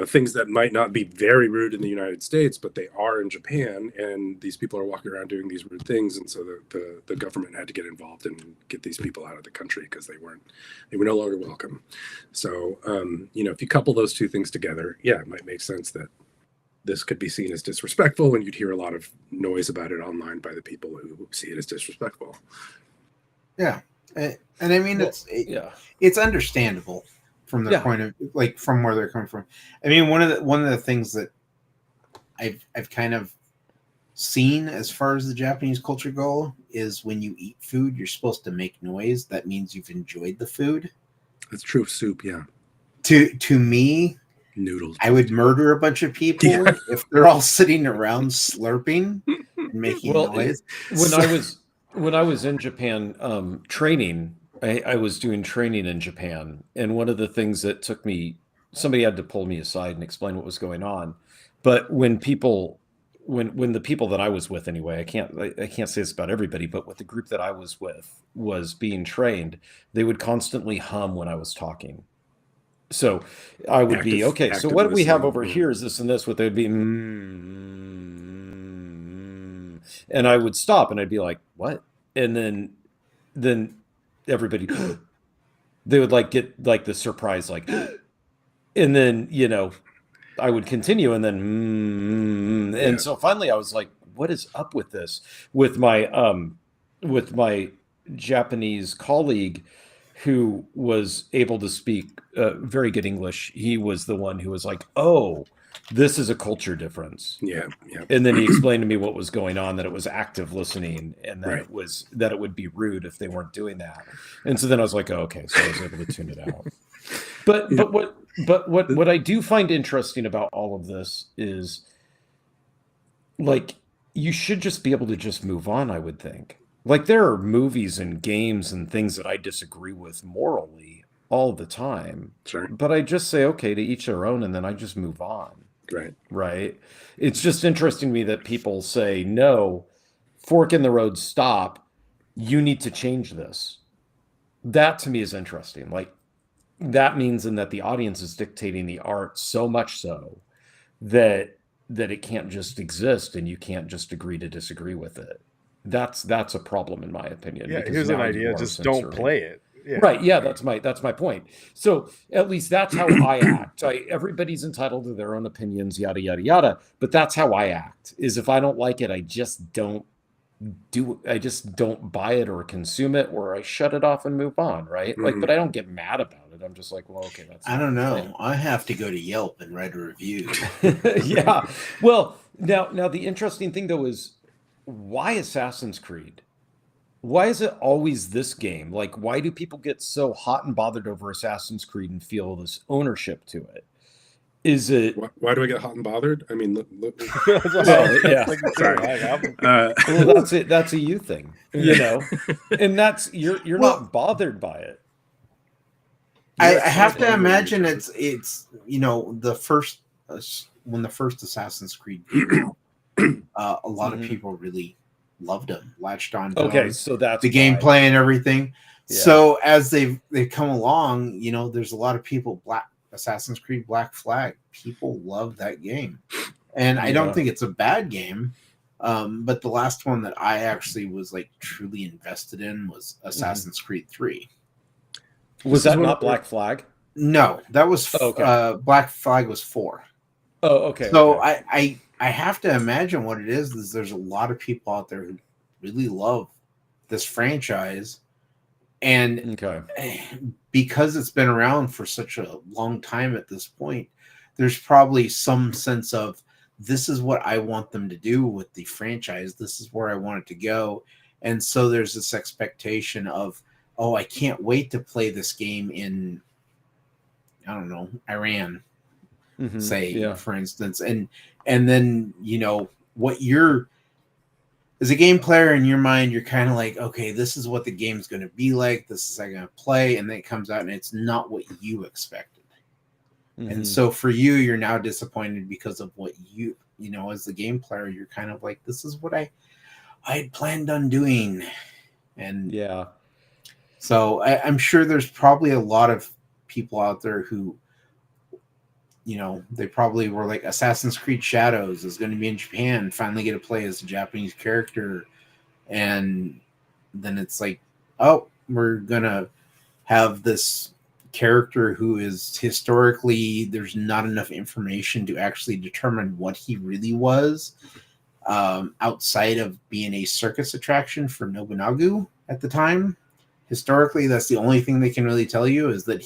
Things that might not be very rude in the United States, but they are in Japan, and these people are walking around doing these rude things, and so the government had to get involved and get these people out of the country because they were no longer welcome. So if you couple those two things together, it might make sense that this could be seen as disrespectful, and you'd hear a lot of noise about it online by the people who see it as disrespectful. Yeah, and I mean, it's understandable from their point of from where they're coming from. I mean, one of the things that I've kind of seen as far as the Japanese culture go is when you eat food, you're supposed to make noise. That means you've enjoyed the food. That's true of soup, yeah. To me, noodles. I would murder a bunch of people if they're all sitting around slurping and making noise. When I was in Japan training, I was doing training in Japan, and one of the things that took me, somebody had to pull me aside and explain what was going on. But when the people that I was with anyway, I can't say this about everybody, but with the group that I was with was being trained, they would constantly hum when I was talking. So I would be, okay, so what do we have over here is this and this, what they'd be, and I would stop and I'd be like, what? And then everybody, they would get the surprise, and then, I would continue and then, and so finally I was like, what is up with this? With my Japanese colleague who was able to speak very good English, he was the one who was like, oh, this is a culture difference. Yeah. And then he explained to me what was going on, that it was active listening, and that it would be rude if they weren't doing that. And so then I was like, oh, okay, so I was able to tune it out. But what I do find interesting about all of this is, you should just be able to just move on, I would think. There are movies and games and things that I disagree with morally all the time. Sure. But I just say, okay, to each their own, and then I just move on. Right. It's just interesting to me that people say, no, fork in the road, stop. You need to change this. That to me is interesting. That means that the audience is dictating the art so much so that it can't just exist and you can't just agree to disagree with it. That's a problem in my opinion. Yeah, here's an idea: just don't play it. Yeah. Right? Yeah, that's my point. So at least that's how I act. Everybody's entitled to their own opinions, yada yada yada. But that's how I act. Is if I don't like it, I just don't buy it or consume it, or I shut it off and move on. Right? But I don't get mad about it. I'm just like, well, okay, that's. I don't know. I have to go to Yelp and write a review. Yeah. Well, now the interesting thing though is, why Assassin's Creed? Why is it always this game? Why do people get so hot and bothered over Assassin's Creed and feel this ownership to it? Is it? Why do I get hot and bothered? I mean, look. Well, yeah. Sorry. Well, that's it. That's a you thing, you know, and that's you're Well- not bothered by it. I You're have to excited. imagine it's the first when the first Assassin's Creed came out, a lot of Mhm. people really loved them, latched on to Okay, them, so that's the why. gameplay and everything. Yeah. So as they've come along, there's a lot of people. Assassin's Creed Black Flag, people love that game, and I don't Yeah. think it's a bad game. But the last one that I actually was like truly invested in was Assassin's Creed 3. Was This is that one not of the- Black Flag? No, that was Oh, okay. Black Flag was 4. Oh, okay. So okay. I have to imagine what it is there's a lot of people out there who really love this franchise, and Okay. because it's been around for such a long time at this point, there's probably some sense of this is what I want them to do with the franchise. This is where I want it to go. And so there's this expectation of, oh, I can't wait to play this game in, I don't know, Iran, Mhm. say, Yeah. for instance. And then, what you're, as a game player in your mind, you're kind of like, okay, this is what the game's going to be like. This is how I'm going to play. And then it comes out and it's not what you expected. Mhm. And so for you, you're now disappointed because of what you as the game player, you're kind of like, this is what I had planned on doing. And Yeah. so I'm sure there's probably a lot of people out there who, they probably were like, Assassin's Creed Shadows is going to be in Japan, finally get to play as a Japanese character. And then it's like, oh, we're going to have this character who is historically, there's not enough information to actually determine what he really was, outside of being a circus attraction for Nobunaga at the time. Historically, that's the only thing they can really tell you, is that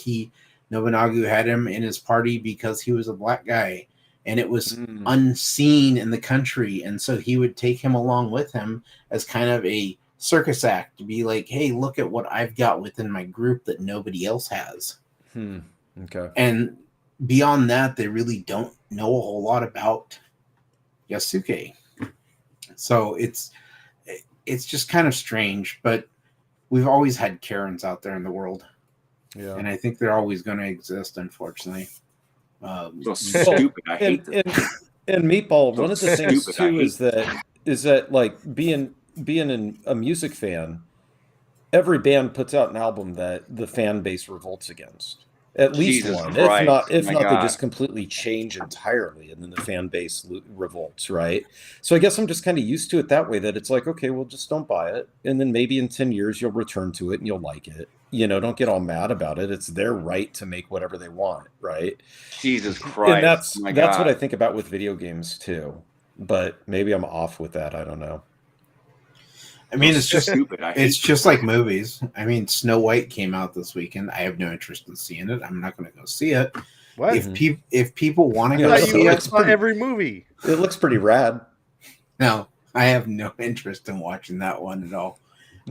Nobunaga had him in his party because he was a black guy, and it was unseen in the country, and so he would take him along with him as kind of a circus act to be like, hey, look at what I've got within my group that nobody else has. Okay. And beyond that, they really don't know a whole lot about Yasuke. So it's just kind of strange, but we've always had Karens out there in the world. Yeah. And I think they're always going to exist, unfortunately. So stupid. I hate them. And Meatball, So one of the things stupid, I too hate is that like being a music fan, every band puts out an album that the fan base revolts against. At least Jesus one. Christ, If my not, they God. just completely change entirely, and then the fan base revolts, right? So I guess I'm just kind of used to it that way. That it's like, okay, well, just don't buy it, and then maybe in 10 years you'll return to it and you'll like it. Don't get all mad about it. It's their right to make whatever they want, right? Jesus Christ. And that's my what God. I think about with video games too. But maybe I'm off with that. I don't know. I mean, it's So just stupid. I hate it's just like movies. I mean, Snow White came out this weekend. I have no interest in seeing it. I'm not going to go see it. What? If people want to Yeah, go I thought see you it, saw every movie. It looks pretty rad. no, I have no interest in watching that one at all.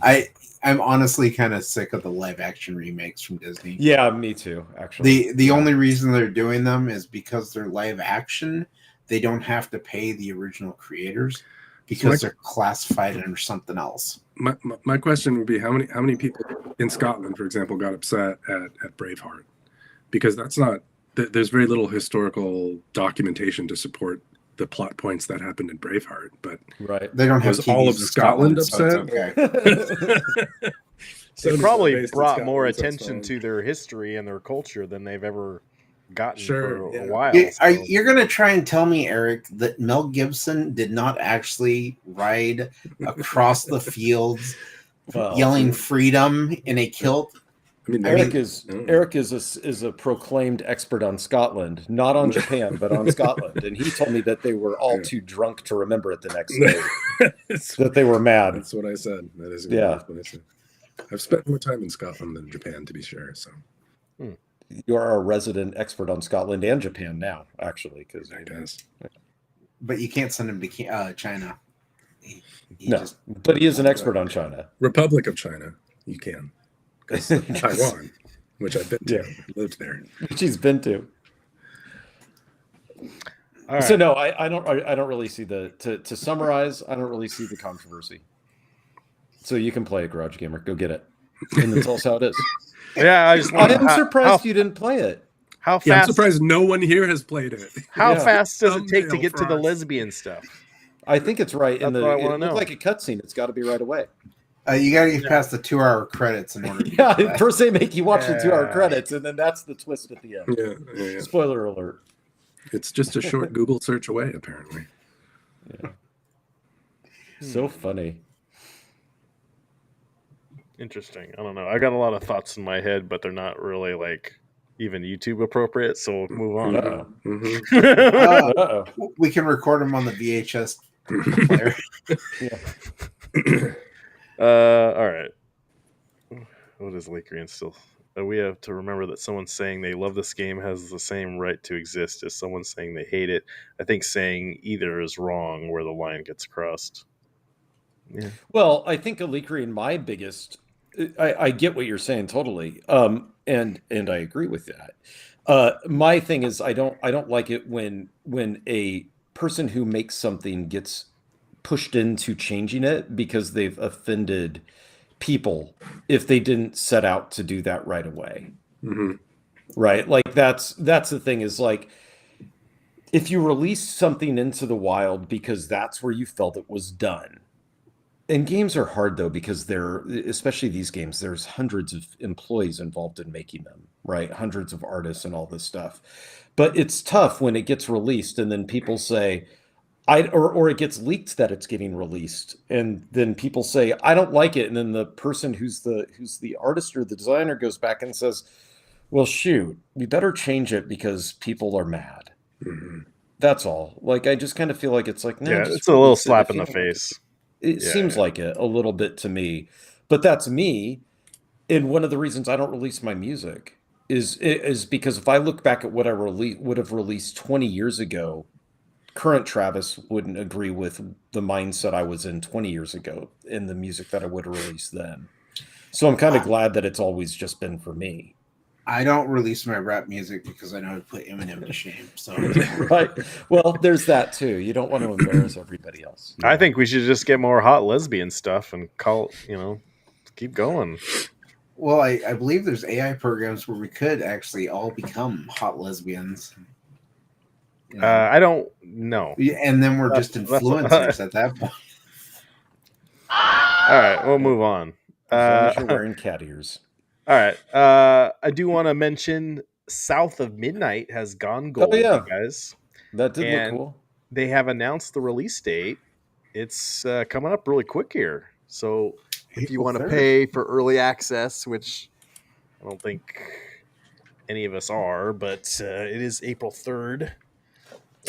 I'm honestly kind of sick of the live action remakes from Disney. Yeah, me too. Actually, The only reason they're doing them is because they're live action. They don't have to pay the original creators because they're classified under something else. My question would be how many people in Scotland, for example, got upset at Braveheart, because there's very little historical documentation to support the plot points that happened in Braveheart, but right. They don't have Was all of TVs in Scotland so it's upset? okay. It probably based in brought more Scotland, so it's attention fine. to their history and their culture than they've ever gotten Sure, for a yeah. while. You're going to try and tell me, Eric, that Mel Gibson did not actually ride across the fields Well, yelling freedom in a kilt? I mean, Eric I is a proclaimed expert on Scotland, not on Japan, but on Scotland, and he told me that they were all too drunk to remember it the next day. That they were mad. That's what I said. That is Yeah. what I said. I've spent more time in Scotland than Japan, to be sure. So You are a resident expert on Scotland and Japan now, actually, because I guess. But you can't send him to China. But he is an expert on China. Republic of China, you can. 'Cause Taiwan, which I've been to, lived there. Which he's been to. All right. So no, I don't really see to summarize, I don't really see the controversy. So you can play it, Garage Gamer. Go get it. And that's also how it is. Yeah, I just want I'm surprised you didn't play it. How Yeah, I'm fast? surprised no one here has played it. How Yeah. fast does it take to Thumbnail get for to the our- lesbian stuff? I think it's right. That's In what I the wanna it looked know. like a cutscene. It's got to be right away. You got to get past the 2-hour credits in order to Yeah, get to that. first they make you watch the 2-hour Yeah. credits, and then that's the twist at the end. Yeah. Spoiler alert. It's just a short Google search away, apparently. Yeah. So funny. Interesting. I don't know. I got a lot of thoughts in my head, but they're not really like even YouTube appropriate. So we'll move on. Uh-oh. Mhm. Uh-oh. We can record them on the VHS player. All right. What is Lakerian still? We have to remember that someone saying they love this game has the same right to exist as someone saying they hate it. I think saying either is wrong where the line gets crossed. Yeah. Well, I think Alikrian, my biggest, I get what you're saying totally, and I agree with that. My thing is, I don't like it when a person who makes something gets pushed into changing it because they've offended people if they didn't set out to do that right away. Mhm. Right? Like that's the thing is like if you release something into the wild because that's where you felt it was done. And games are hard though because especially these games, there's hundreds of employees involved in making them, right? Hundreds of artists and all this stuff. But it's tough when it gets released and then people say, or it gets leaked that it's getting released, and then people say I don't like it, and then the person who's the artist or the designer goes back and says, "Well, shoot, we better change it because people are mad." Mhm. That's all. Like I just kind of feel like it's like, Yeah, just it's a little release it slap if in you the don't like face. It Yeah, seems yeah. like it a little bit to me, but that's me. And one of the reasons I don't release my music is because if I look back at what I would have released 20 years ago, current Travis wouldn't agree with the mindset I was in 20 years ago in the music that I would have released then. So I'm kind of glad that it's always just been for me. I don't release my rap music because I know how to put Eminem to shame. So Right. Well, there's that too. You don't want to embarrass everybody else. I think we should just get more hot lesbian stuff and keep going. Well, I believe there's AI programs where we could actually all become hot lesbians. You know? I don't know. And then we're just That's- influencers at that point. All right, we'll move on. As long as you're wearing cat ears. All right. I do want to mention South of Midnight has gone gold, yeah. you guys. That did And look cool. They have announced the release date. It's coming up really quick here. So if you April want to 3rd. pay for early access, which I don't think any of us are, but it is April 3rd.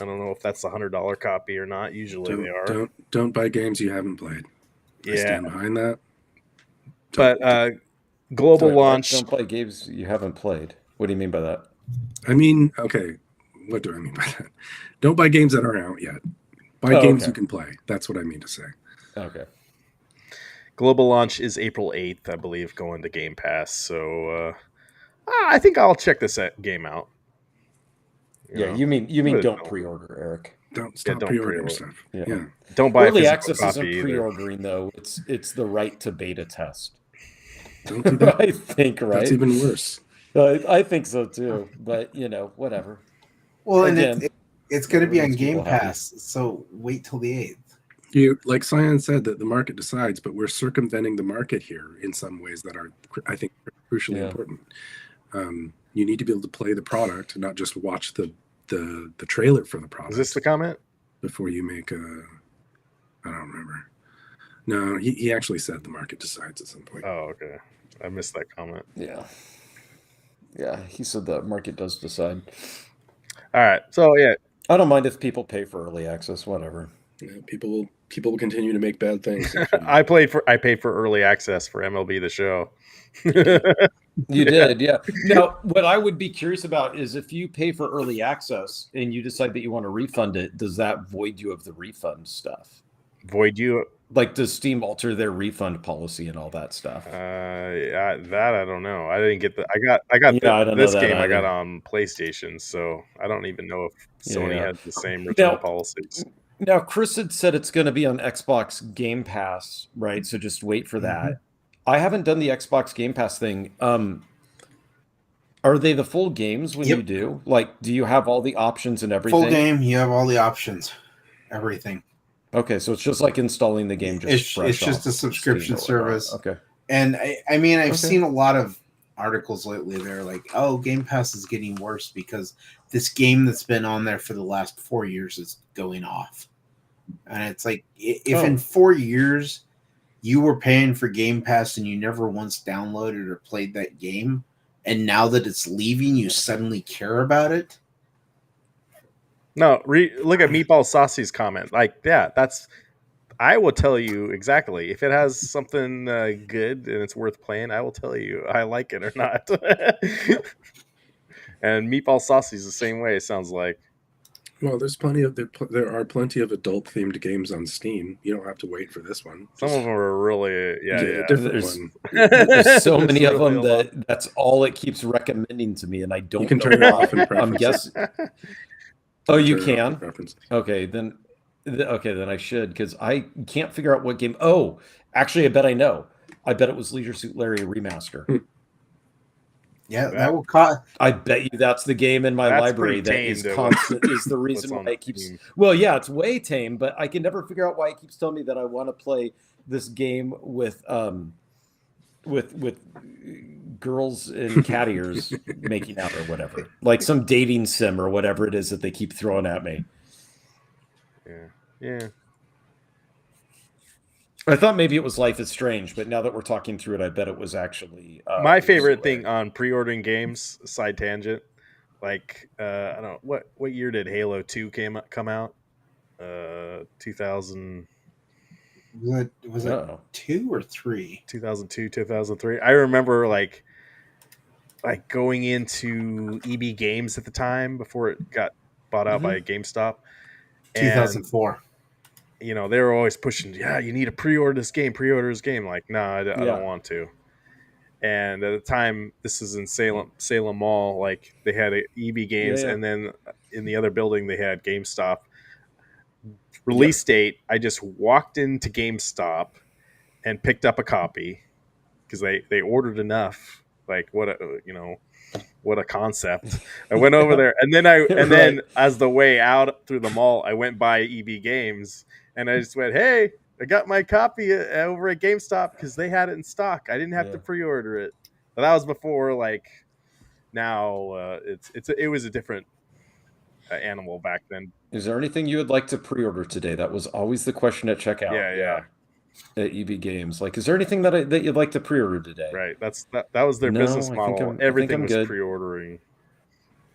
I don't know if that's a $100 copy or not. Usually they are. Don't buy games you haven't played. I Yeah. stand behind that. But global Sorry, what? launch. Don't play games you haven't played. What do you mean by that? I mean, okay, what do I mean by that? Don't buy games that aren't out yet. Buy games okay. you can play. That's what I mean to say. Okay. Global launch is April 8th, I believe, going to Game Pass. So I think I'll check this game out. You mean but don't no. pre-order, Eric. Don't stop don't pre-ordering pre-order. stuff. Yeah. Yeah. Don't buy a Early physical access copy isn't either. pre-ordering though. It's the right to beta test. Don't do that. I think, right? That's even worse. I think so too. But whatever. Well, and Again, it's going to be on makes people Game happy. Pass, so wait till the 8th. You, like Cyan said, that the market decides, but we're circumventing the market here in some ways that are, I think, crucially Yeah. important. You need to be able to play the product, not just watch the trailer for the product. Is this the comment? Before you make a? I don't remember. No, he actually said the market decides at some point. Oh, okay. I missed that comment. Yeah. Yeah, he said the market does decide. All right. So yeah, I don't mind if people pay for early access, whatever. Yeah, people will continue to make bad things. I paid for early access for MLB The Show. You did, yeah. Now, what I would be curious about is if you pay for early access and you decide that you want to refund it, does that void you of the refund stuff? Void you. Like, does Steam alter their refund policy and all that stuff? That I don't know. I didn't get the. I got Yeah, I don't know this that game. I got either. on PlayStation, so I don't even know if Sony Yeah. has the same return policies. Now, Chris had said it's going to be on Xbox Game Pass, right? So just wait for that. I haven't done the Xbox Game Pass thing. Are they the full games when Yep. you do? Like, do you have all the options and everything? Full game, you have all the options, everything. Okay, so it's just like installing the game. It's just a subscription service. Okay. And I mean, I've Okay. seen a lot of articles lately. They're like, "Oh, Game Pass is getting worse because this game that's been on there for the last 4 years is going off." And it's like, if in 4 years you were paying for Game Pass and you never once downloaded or played that game, and now that it's leaving, you suddenly care about it. No, look at Meatball Saucy's comment. Like, yeah, that's. I will tell you exactly if it has something good and it's worth playing. I will tell you I like it or not. And Meatball Saucy's the same way. It sounds like. Well, there are plenty of adult themed games on Steam. You don't have to wait for this one. Some of them are really get a yeah. different There's- one. There's so There's many of really them a lot. that's all it keeps recommending to me, and I don't You can know turn it why. off in I'm preferences. guessing. Oh, you Turn it off in can? preferences. Okay, then I should, because I can't figure out what game. Oh, actually, I bet I know. I bet it was Leisure Suit Larry Remaster. Yeah, that will cost. I bet you that's the game in my That's library pretty that tame is to constant. Is the reason on why it keeps. Steam. Well, yeah, it's way tame, but I can never figure out why it keeps telling me that I want to play this game with girls in cat ears making out or whatever, like some dating sim or whatever it is that they keep throwing at me. Yeah. I thought maybe it was Life is Strange, but now that we're talking through it, I bet it was actually My Leisure favorite Suit thing Larry. on pre-ordering games, side tangent, like I don't know what year did Halo 2 come out? 2000 Was it Uh-oh. 2 or 3? 2002, 2003. I remember like going into EB Games at the time before it got bought out by GameStop. And 2004. you know, they were always pushing, yeah, you need to pre-order this game. Like, no, I don't want to. And at the time, this is in Salem Mall. Like, they had EB Games, and then in the other building, they had GameStop. Release date, I just walked into GameStop and picked up a copy because they ordered enough. Like, what a concept. I went over there, and then then as the way out through the mall, I went by EB Games, and I just went, hey, I got my copy over at GameStop because they had it in stock. I didn't have to pre-order it. But that was before, like, now it was a different animal back then. Is there anything you would like to pre-order today? That was always the question at checkout. Yeah. At EB Games, like, is there anything that you'd like to pre-order today? Right. That was their business model. Everything was good. pre-ordering.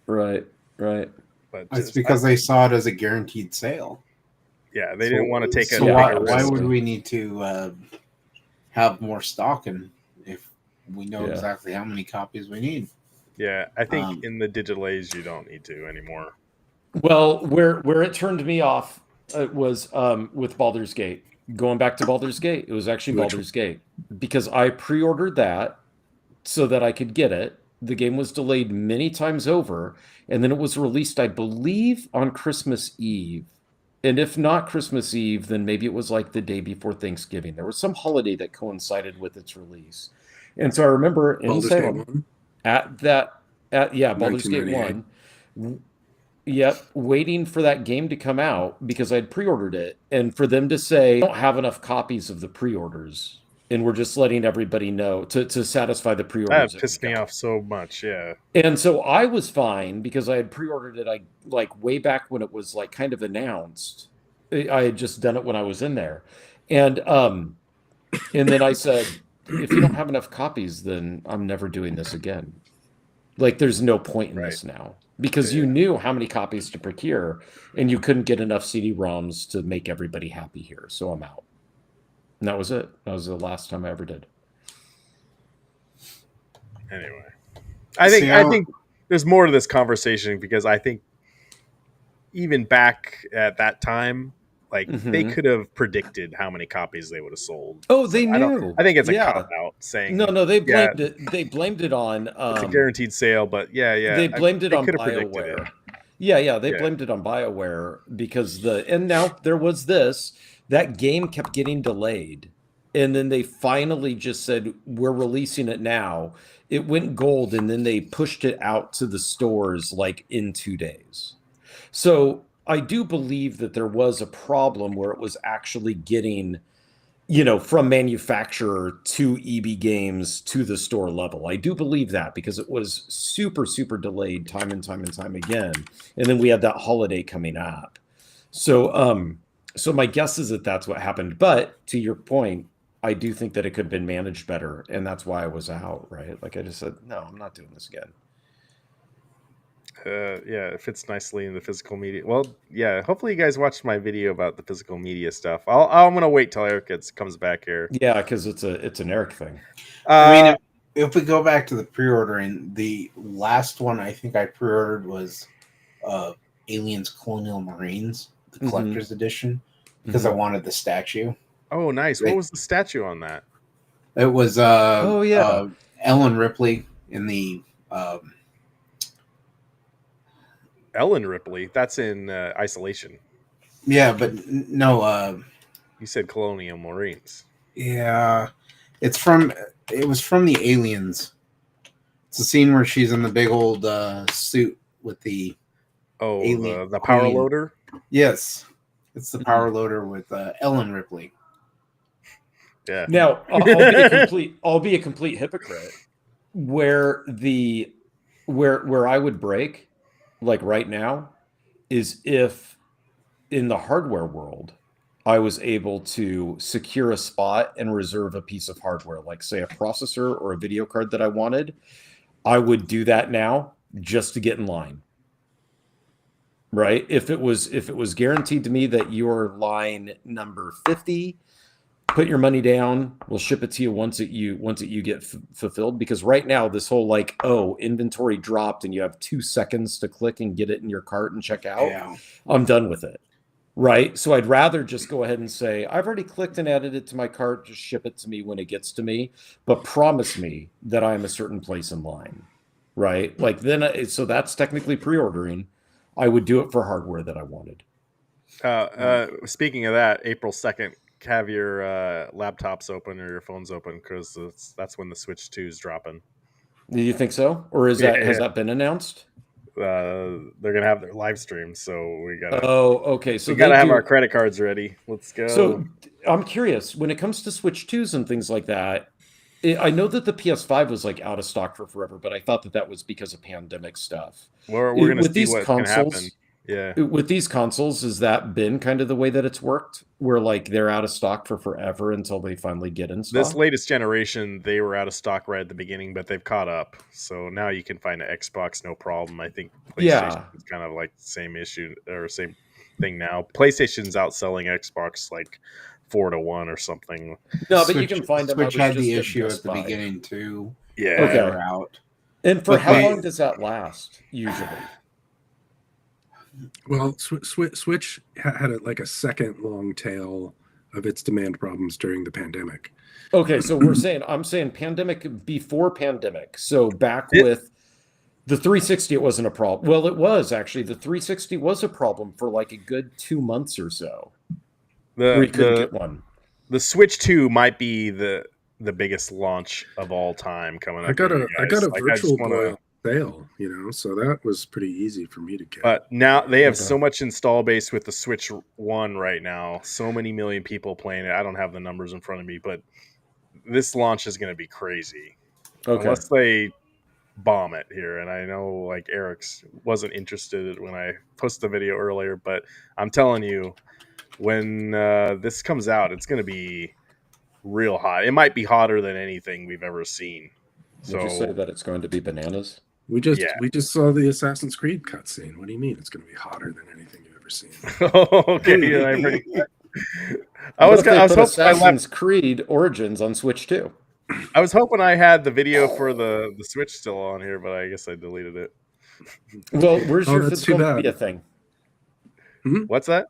Right. But It's because they saw it as a guaranteed sale. Yeah, they didn't want to take So why would we need to have more stock if we know exactly how many copies we need? Yeah, I think in the digital age you don't need to anymore. Well, where it turned me off was with Baldur's Gate. Going back to Baldur's Gate, it was actually Baldur's Gate because I pre-ordered that so that I could get it. The game was delayed many times over, and then it was released, I believe, on Christmas Eve. And if not Christmas Eve, then maybe it was like the day before Thanksgiving. There was some holiday that coincided with its release. And so I remember in Baldur's Salem Gate 1? Baldur's Gate 1. Yep, waiting for that game to come out because I'd pre-ordered it, and for them to say, "We don't have enough copies of the pre-orders, and we're just letting everybody know to satisfy the pre-orders." That pissed me off so much, yeah. And so I was fine because I had pre-ordered it, like way back when it was like kind of announced. I had just done it when I was in there, and then I said, "If you don't have enough copies, then I'm never doing this again. Like, there's no point in this now." Because you knew how many copies to procure, and you couldn't get enough CD-ROMs to make everybody happy here. So I'm out. And that was it. That was the last time I ever did. Anyway, I think there's more to this conversation because I think even back at that time, Like they Mhm. could have predicted how many copies they would have sold. Oh, So they I knew. think it's a Yeah. cop out saying No, they yeah, blamed it. They blamed it on. it's a guaranteed sale, but They blamed it they on could have predicted it. BioWare. Yeah, they Yeah. blamed it on BioWare because and now there was that game kept getting delayed. And then they finally just said, we're releasing it now. It went gold, and then they pushed it out to the stores like in 2 days. So I do believe that there was a problem where it was actually getting, from manufacturer to EB Games to the store level. I do believe that because it was super, super delayed time and time again. And then we had that holiday coming up. So, so my guess is that that's what happened. But to your point, I do think that it could have been managed better. And that's why I was out, right? Like I just said, no, I'm not doing this again. Yeah, it fits nicely in the physical media. Well, yeah, hopefully you guys watched my video about the physical media stuff. I'm gonna wait till Eric comes back here. Yeah, because it's an Eric thing. I mean, if we go back to the pre-ordering, the last one I think I pre-ordered was Aliens Colonial Marines, the collector's edition, because I wanted the statue. Oh, nice. What was the statue on that? It was Ellen Ripley in the Ellen Ripley. That's in Isolation. Yeah, but no. You said Colonial Marines. Yeah, it was from the Aliens. It's a scene where she's in the big old suit with the the power loader. Yes, it's the power loader with Ellen Ripley. Yeah. Now I'll be a complete hypocrite. Where I would break, like right now, is if in the hardware world I was able to secure a spot and reserve a piece of hardware, like say a processor or a video card that I wanted. I would do that now just to get in line. Right? If it was guaranteed to me that your line number 50, put your money down, we'll ship it to you once you get fulfilled. Because right now this whole inventory dropped and you have 2 seconds to click and get it in your cart and check out. Yeah. I'm done with it. Right? So I'd rather just go ahead and say, I've already clicked and added it to my cart, just ship it to me when it gets to me, but promise me that I'm a certain place in line. Right? Like then, so that's technically pre-ordering. I would do it for hardware that I wanted. Speaking of that, April 2nd, have your laptops open or your phones open because that's when the Switch 2 is dropping. Do you think so? Or has that been announced? They're gonna have their live stream, so we gotta. Oh, okay. So we gotta have our credit cards ready. Let's go. So I'm curious when it comes to Switch 2s and things like that. I know that the PS5 was like out of stock for forever, but I thought that was because of pandemic stuff. We're gonna see what can happen. Yeah. With these consoles, has that been kind of the way that it's worked? Where like they're out of stock for forever until they finally get in stock? This latest generation, they were out of stock right at the beginning, but they've caught up. So now you can find an Xbox, no problem. I think PlayStation is kind of like the same issue or same thing now. PlayStation's outselling Xbox like 4-1 or something. No, but you can find them. Switch had the issue at the beginning too. Yeah. Okay. They were out. And for how long does that last usually? Well, Switch had a second long tail of its demand problems during the pandemic. Okay, so I'm saying pandemic before pandemic. So back with the 360, it wasn't a problem. Well, it was actually. The 360 was a problem for like a good 2 months or so. We couldn't get one. The Switch 2 might be the biggest launch of all time coming up. I got a Virtual Boy sale, so that was pretty easy for me to get. But now they have so much install base with the Switch 1 right now. So many million people playing it. I don't have the numbers in front of me, but this launch is going to be crazy. Okay. Unless they bomb it here. And I know like Eric's wasn't interested when I posted the video earlier, but I'm telling you, when this comes out, it's going to be real hot. It might be hotter than anything we've ever seen. Did you say that it's going to be bananas? We just saw the Assassin's Creed cutscene. What do you mean it's going to be hotter than anything you've ever seen? Okay, I was hoping Assassin's Creed Origins on Switch 2. I was hoping I had the video for the Switch still on here, but I guess I deleted it. Well, where's your physical media thing? What's that?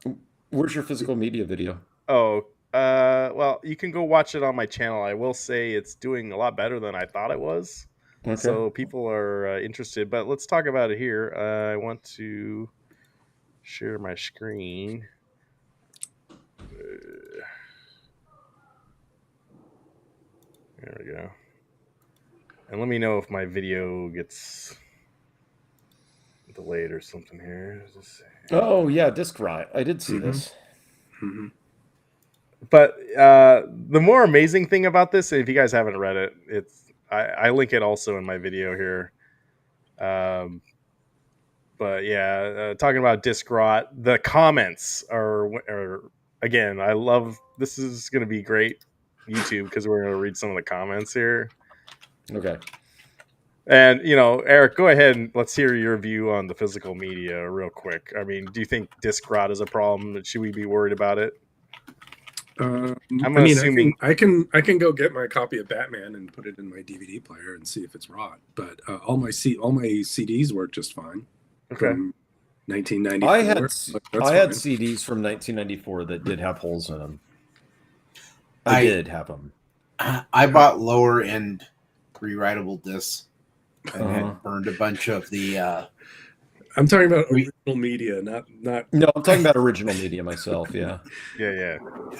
Where's your physical media video? Oh, well, you can go watch it on my channel. I will say it's doing a lot better than I thought it was. Okay. So people are interested, but let's talk about it here. I want to share my screen. There we go. And let me know if my video gets delayed or something here. Oh yeah, disc rot. I did see this. Mm-hmm. But the more amazing thing about this, if you guys haven't read it, I link it also in my video here. But yeah, talking about disc rot, the comments are again. I love this. Is going to be great YouTube because we're going to read some of the comments here. Okay. And Eric, go ahead and let's hear your view on the physical media real quick. I mean, do you think disc rot is a problem? Should we be worried about it? I'm assuming I can go get my copy of Batman and put it in my DVD player and see if it's rot. But all my CDs work just fine. Okay. From 1994. I had CDs from 1994 that did have holes in them. I did have them. I bought lower end rewritable discs and had burned a bunch of the. I'm talking about original media, not. No, I'm talking about original media myself. Yeah. Yeah.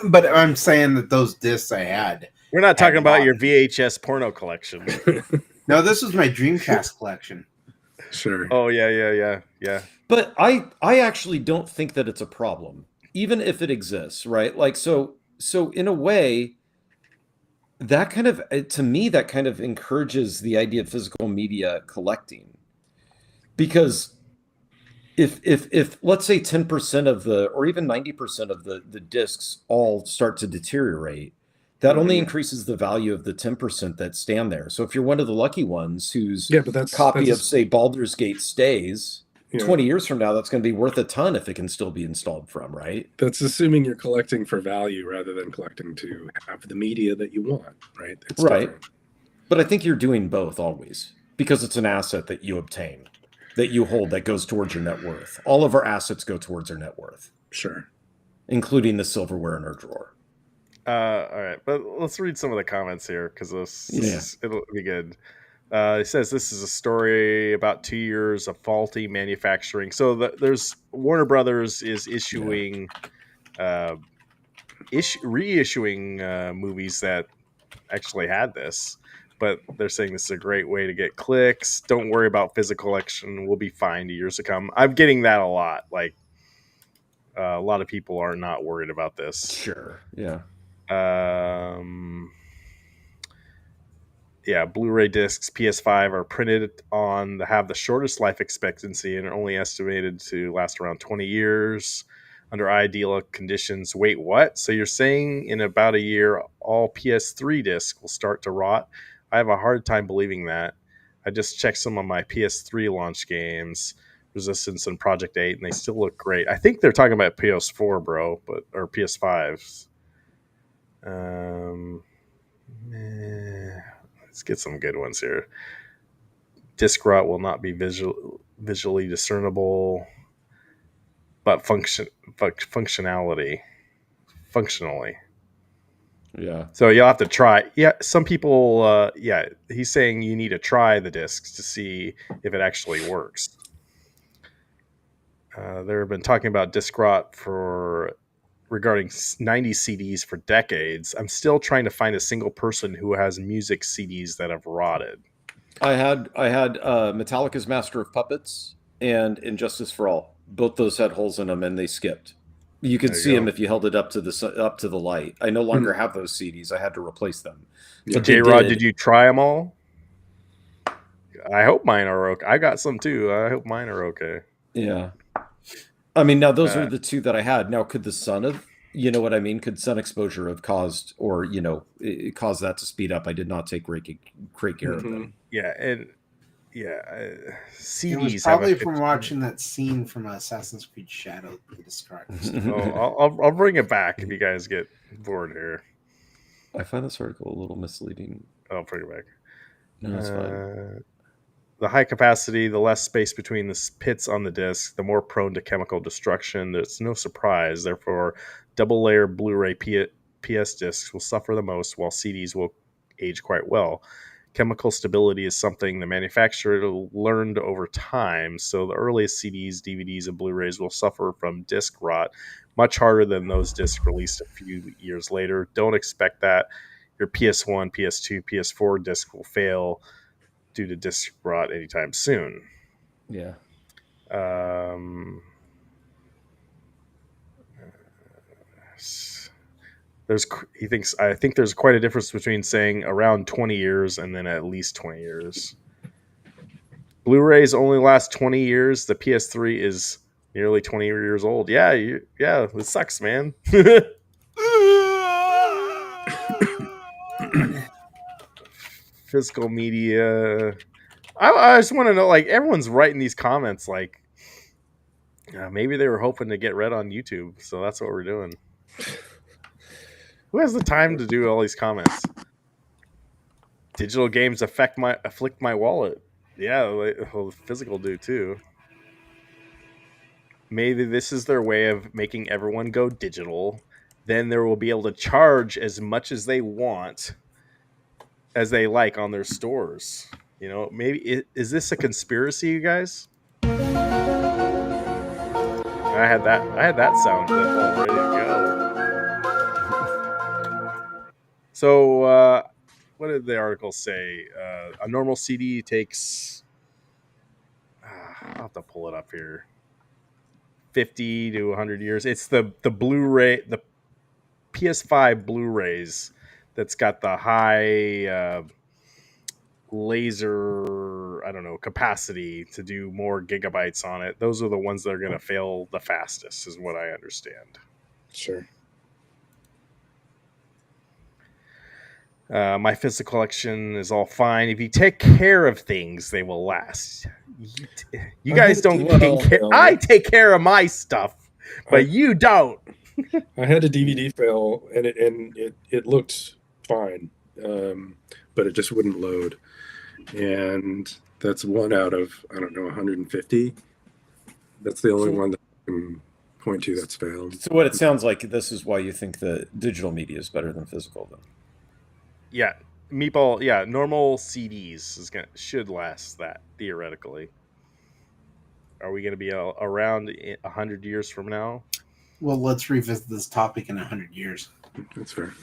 But I'm saying that those discs I had. We're not talking about your VHS porno collection. No, this was my Dreamcast collection. Sure. Oh yeah. But I actually don't think that it's a problem, even if it exists, right? Like so in a way, that kind of, to me, that kind of encourages the idea of physical media collecting, because if let's say 10% of the, or even 90% of the discs all start to deteriorate, that only increases the value of the 10% that stand there. So if you're one of the lucky ones whose copy of, say, Baldur's Gate stays, 20 years from now, that's going to be worth a ton if it can still be installed from, right? That's assuming you're collecting for value rather than collecting to have the media that you want, right? It's right. different. But I think you're doing both always, because it's an asset that you obtain, that you hold, that goes towards your net worth. All of our assets go towards our net worth. Sure. Including the silverware in our drawer. All right, but let's read some of the comments here because it'll be good. It says this is a story about 2 years of faulty manufacturing. So there's Warner Brothers is issuing, reissuing movies that actually had this, but they're saying this is a great way to get clicks. Don't worry about physical collection; we'll be fine years to come. I'm getting that a lot. Like a lot of people are not worried about this. Sure. Yeah. Blu-ray discs, PS5 are printed on have the shortest life expectancy and are only estimated to last around 20 years under ideal conditions. Wait, what? So you're saying in about a year, all PS3 discs will start to rot? I have a hard time believing that. I just checked some of my PS3 launch games, Resistance and Project 8, and they still look great. I think they're talking about PS4, bro, or PS5s. Let's get some good ones here. Disc rot will not be visually discernible, but functionally. Yeah. So you'll have to try. Yeah, some people. He's saying you need to try the discs to see if it actually works. They've been talking about disc rot regarding 90 CDs for decades. I'm still trying to find a single person who has music CDs that have rotted. I had Metallica's Master of Puppets and Injustice for All. Both those had holes in them and they skipped. You could see them if you held it up to the light. I no longer have those CDs. I had to replace them. But J-Rod, did you try them all? I hope mine are okay. I got some too. I hope mine are okay. Yeah. I mean, now those are the two that I had. Now, could the sun have, you know what I mean? Could sun exposure have caused, or, it caused that to speed up? I did not take great care of them. Yeah. And CDs. It was probably from watching that scene from Assassin's Creed Shadow that describes. I'll bring it back if you guys get bored here. I find this article a little misleading. I'll bring it back. No, it's fine. the high capacity, the less space between the pits on the disc, the more prone to chemical destruction. That's no surprise. Therefore, double layer Blu-ray PS discs will suffer the most, while CDs will age quite well. Chemical stability is something the manufacturer learned over time, so the earliest CDs, DVDs, and Blu-rays will suffer from disc rot much harder than those discs released a few years later. Don't expect that your PS1, PS2, PS4 disc will fail due to disc rot anytime soon. Yeah. I think there's quite a difference between saying around 20 years and then at least 20 years. Blu-rays only last 20 years. The PS3 is nearly 20 years old. Yeah, it sucks, man. Physical media. I just want to know, like, everyone's writing these comments, like, maybe they were hoping to get read on YouTube, so that's what we're doing. Who has the time to do all these comments? Digital games afflict my wallet. Yeah, well, physical do too. Maybe this is their way of making everyone go digital. Then they will be able to charge as much as they want, as they like on their stores. You know, maybe is this a conspiracy, you guys? I had that sound clip all ready to go. So, what did the article say? A normal CD takes. I'll have to pull it up here. 50 to 100 years. It's the Blu-ray, the PS5 Blu-rays that's got the high laser, I don't know, capacity to do more gigabytes on it. Those are the ones that are going to fail the fastest, is what I understand. Sure. My physical collection is all fine. If you take care of things, they will last. You guys don't take care. I take care of my stuff, but you don't. I had a DVD fail, and it looked fine, but it just wouldn't load. And that's one out of, I don't know, 150. That's the only one that I can point to that's failed. So what it sounds like, this is why you think the digital media is better than physical, then. Yeah, Meatball. Yeah, normal CDs should last that theoretically. Are we going to be around 100 years from now? Well, let's revisit this topic in 100 years. That's fair.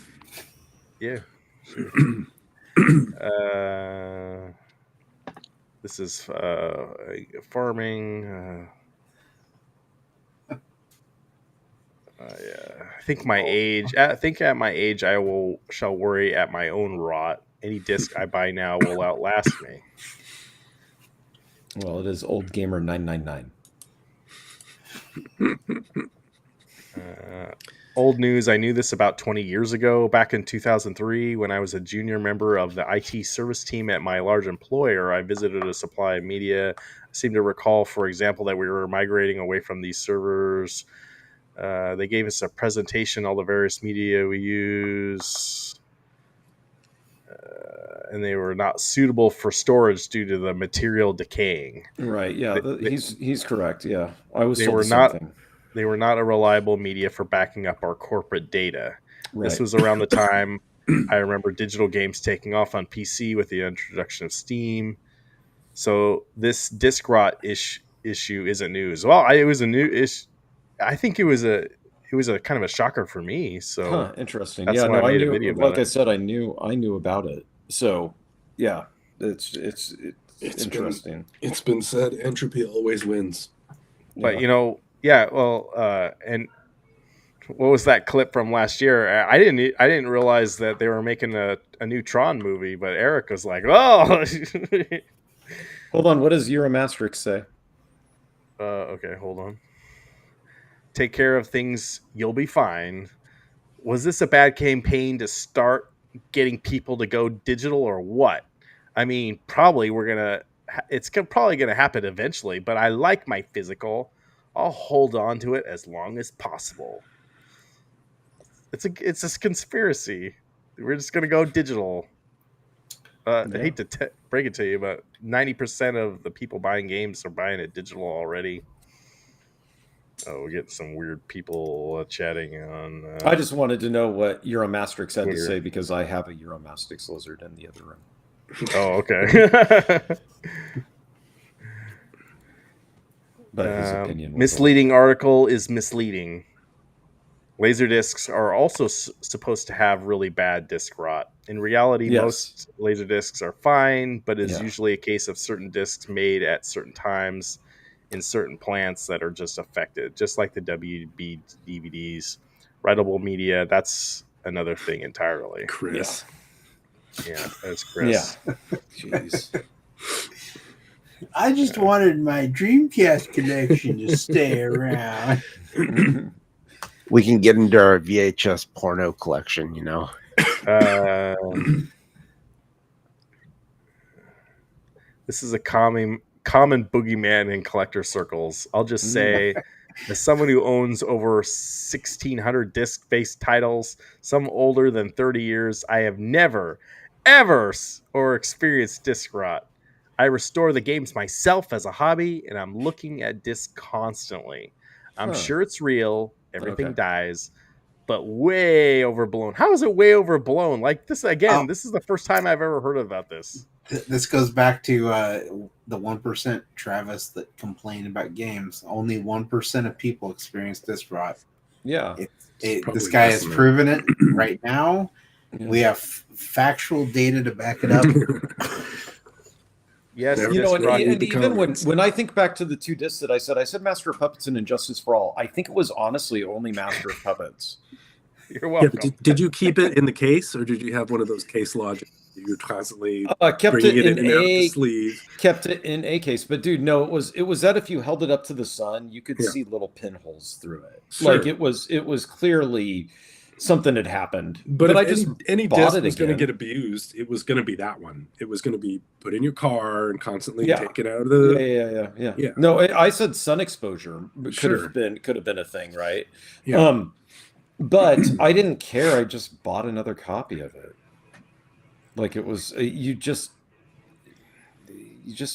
Yeah. Sure. This is farming. Yeah. I think my age. I think at my age, shall worry at my own rot. Any disc I buy now will outlast me. Well, it is Old Gamer 999. Old news. I knew this about 20 years ago. Back in 2003, when I was a junior member of the IT service team at my large employer, I visited a supply of media. I seem to recall, for example, that we were migrating away from these servers. They gave us a presentation, all the various media we use, and they were not suitable for storage due to the material decaying. Right. Yeah. He's correct. Yeah. I was They told were the same not. thing. They were not a reliable media for backing up our corporate data. Right. This was around the time I remember digital games taking off on PC with the introduction of Steam. So this disc rot issue isn't news. Well, it was a new issue. I think it was a kind of a shocker for me. So interesting. That's Yeah, why no, I made knew, a video about like it. I said, I knew about it. So yeah, it's interesting. It's been said, entropy always wins. But and what was that clip from last year? I didn't realize that they were making a new Tron movie, but Eric was like, "Oh." Hold on, what does Euromastrix say? Okay, hold on. Take care of things, you'll be fine. Was this a bad campaign to start getting people to go digital or what? I mean, probably it's probably gonna happen eventually, but I like my physical. I'll hold on to it as long as possible. It's a conspiracy. We're just gonna go digital. I hate to break it to you, but 90% of the people buying games are buying it digital already. Oh, we get some weird people chatting on. I just wanted to know what Euromastrix had to Twitter. say because I have a Euromastrix lizard in the other room. Oh, okay. But his opinion was misleading article is misleading. Laserdiscs are also supposed to have really bad disc rot. In reality, most Laserdiscs are fine, but it's usually a case of certain discs made at certain times in certain plants that are just affected, just like the WB DVDs. Writable media, that's another thing entirely. Chris. Yeah, that's Chris. Yeah. Jeez. I just wanted my Dreamcast collection to stay around. We can get into our VHS porno collection, you know. This is a common boogeyman in collector circles. I'll just say, as someone who owns over 1,600 disc-based titles, some older than 30 years, I have never, ever, or experienced disc rot. I restore the games myself as a hobby, and I'm looking at discs constantly. I'm sure it's real. Everything dies, but way overblown. How is it way overblown? Like this again? This is the first time I've ever heard about this. This goes back to the 1%, Travis, that complained about games. Only 1% of people experience disc rot. Yeah, this guy has proven it right now. Yeah. We have factual data to back it up. Yes, you know, and even when I think back to the two discs that I said Master of Puppets and Injustice for All. I think it was honestly only Master of Puppets. You're welcome. Yeah, did you keep it in the case, or did you have one of those case logic? You constantly kept it in the sleeve. Kept it in a case, but dude, no, it was that if you held it up to the sun, you could see little pinholes through it. Sure. Like it was clearly something had happened. But I just any disc was going to get abused. It was going to be that one. It was going to be put in your car and constantly taken out of the. Yeah. No, I said sun exposure could have been a thing, right? Yeah. But I didn't care. I just bought another copy of it. Like it was, you just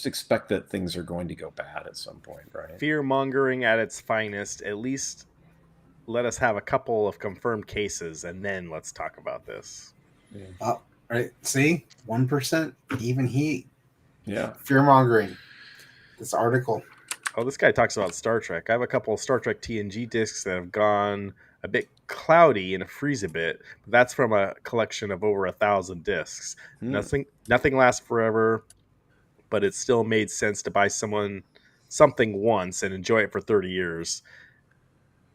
expect that things are going to go bad at some point, right? Fear mongering at its finest. At least let us have a couple of confirmed cases, and then let's talk about this. Yeah. Right. See, 1%, even he. Yeah. Fear mongering. This article. Oh, this guy talks about Star Trek. I have a couple of Star Trek TNG discs that have gone a bit cloudy and freeze a bit. But that's from a collection of over 1,000 discs. Nothing lasts forever, but it still made sense to buy something once and enjoy it for 30 years.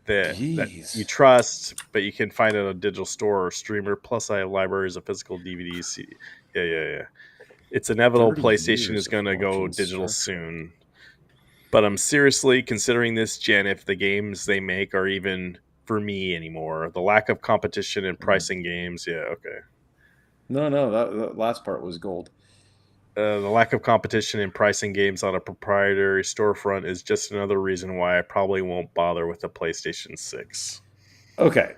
That you trust, but you can find it on a digital store or streamer. Plus, I have libraries of physical DVDs. Yeah. It's inevitable PlayStation is going to go digital soon. But I'm seriously considering this gen if the games they make are even for me anymore. The lack of competition in pricing games. Yeah, okay. No, that last part was gold. The lack of competition in pricing games on a proprietary storefront is just another reason why I probably won't bother with the PlayStation 6. Okay.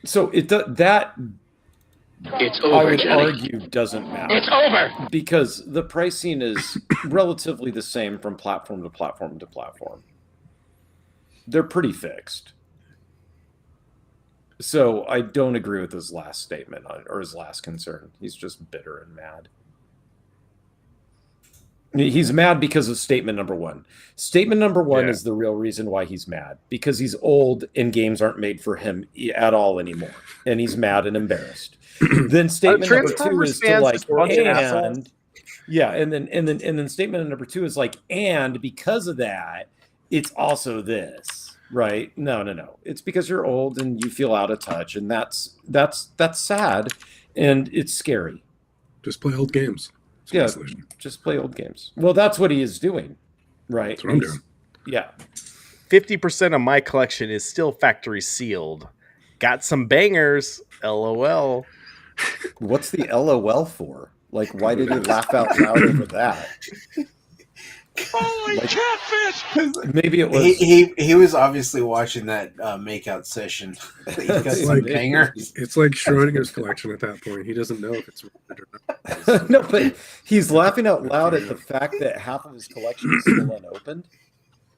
So it's over, I would argue doesn't matter. It's over because the pricing is relatively the same from platform to platform to platform. They're pretty fixed. So I don't agree with his last statement or his last concern. He's just bitter and mad. He's mad because of statement number one. Statement number one is the real reason why he's mad, because he's old and games aren't made for him at all anymore. And he's mad and embarrassed. Then statement number two is to like, and then statement number two is like, and because of that, it's also this, right? No. It's because you're old and you feel out of touch, and that's sad and it's scary. Just play old games. Just play old games. Well, that's what he is doing, right? That's what I'm doing. Yeah. 50% of my collection is still factory sealed. Got some bangers, LOL. What's the LOL for? Like, why did he laugh out loud over that? Holy catfish! Maybe it was. He was obviously watching that makeout session. He got It's some like- bangers. It's like Schrodinger's collection at that point. He doesn't know if it's red or not. No, but he's laughing out loud at the fact that half of his collection is still unopened.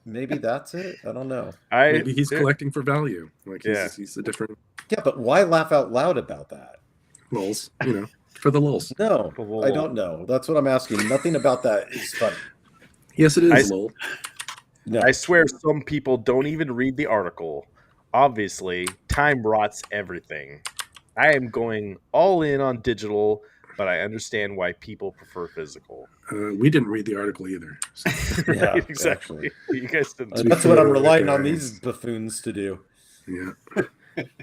Maybe that's it. I don't know. Maybe he's collecting for value. Like he's a different Yeah, but why laugh out loud about that? lulz, for the lulz. No, I don't know. That's what I'm asking. Nothing about that is funny. Yes, it is lul. No. I swear some people don't even read the article. Obviously, time rots everything. I am going all in on digital, but I understand why people prefer physical. We didn't read the article either. So. Yeah, Right, exactly. You guys didn't. That's what I'm relying on these buffoons to do. Yeah.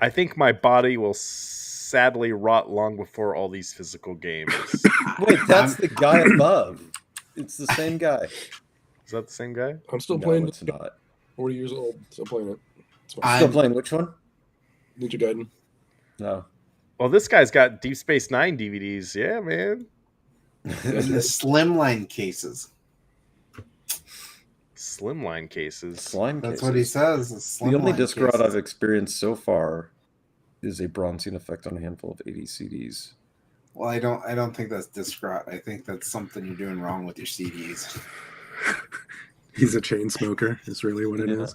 I think my body will sadly rot long before all these physical games. Wait, that's the guy above. It's the same guy. Is that the same guy? I'm still No, playing. it's not. 40 years old. Still playing it. Still playing which one? Ninja Gaiden. No. Well, this guy's got Deep Space Nine DVDs. Yeah, man. In the slimline cases. Slimline cases. Slime That's cases. what he says. The only slimline disc rot cases. I've experienced so far is a bronzing effect on a handful of 80 CDs. Well, I don't think that's disc rot. I think that's something you're doing wrong with your CDs. He's a chain smoker. Is really what it is.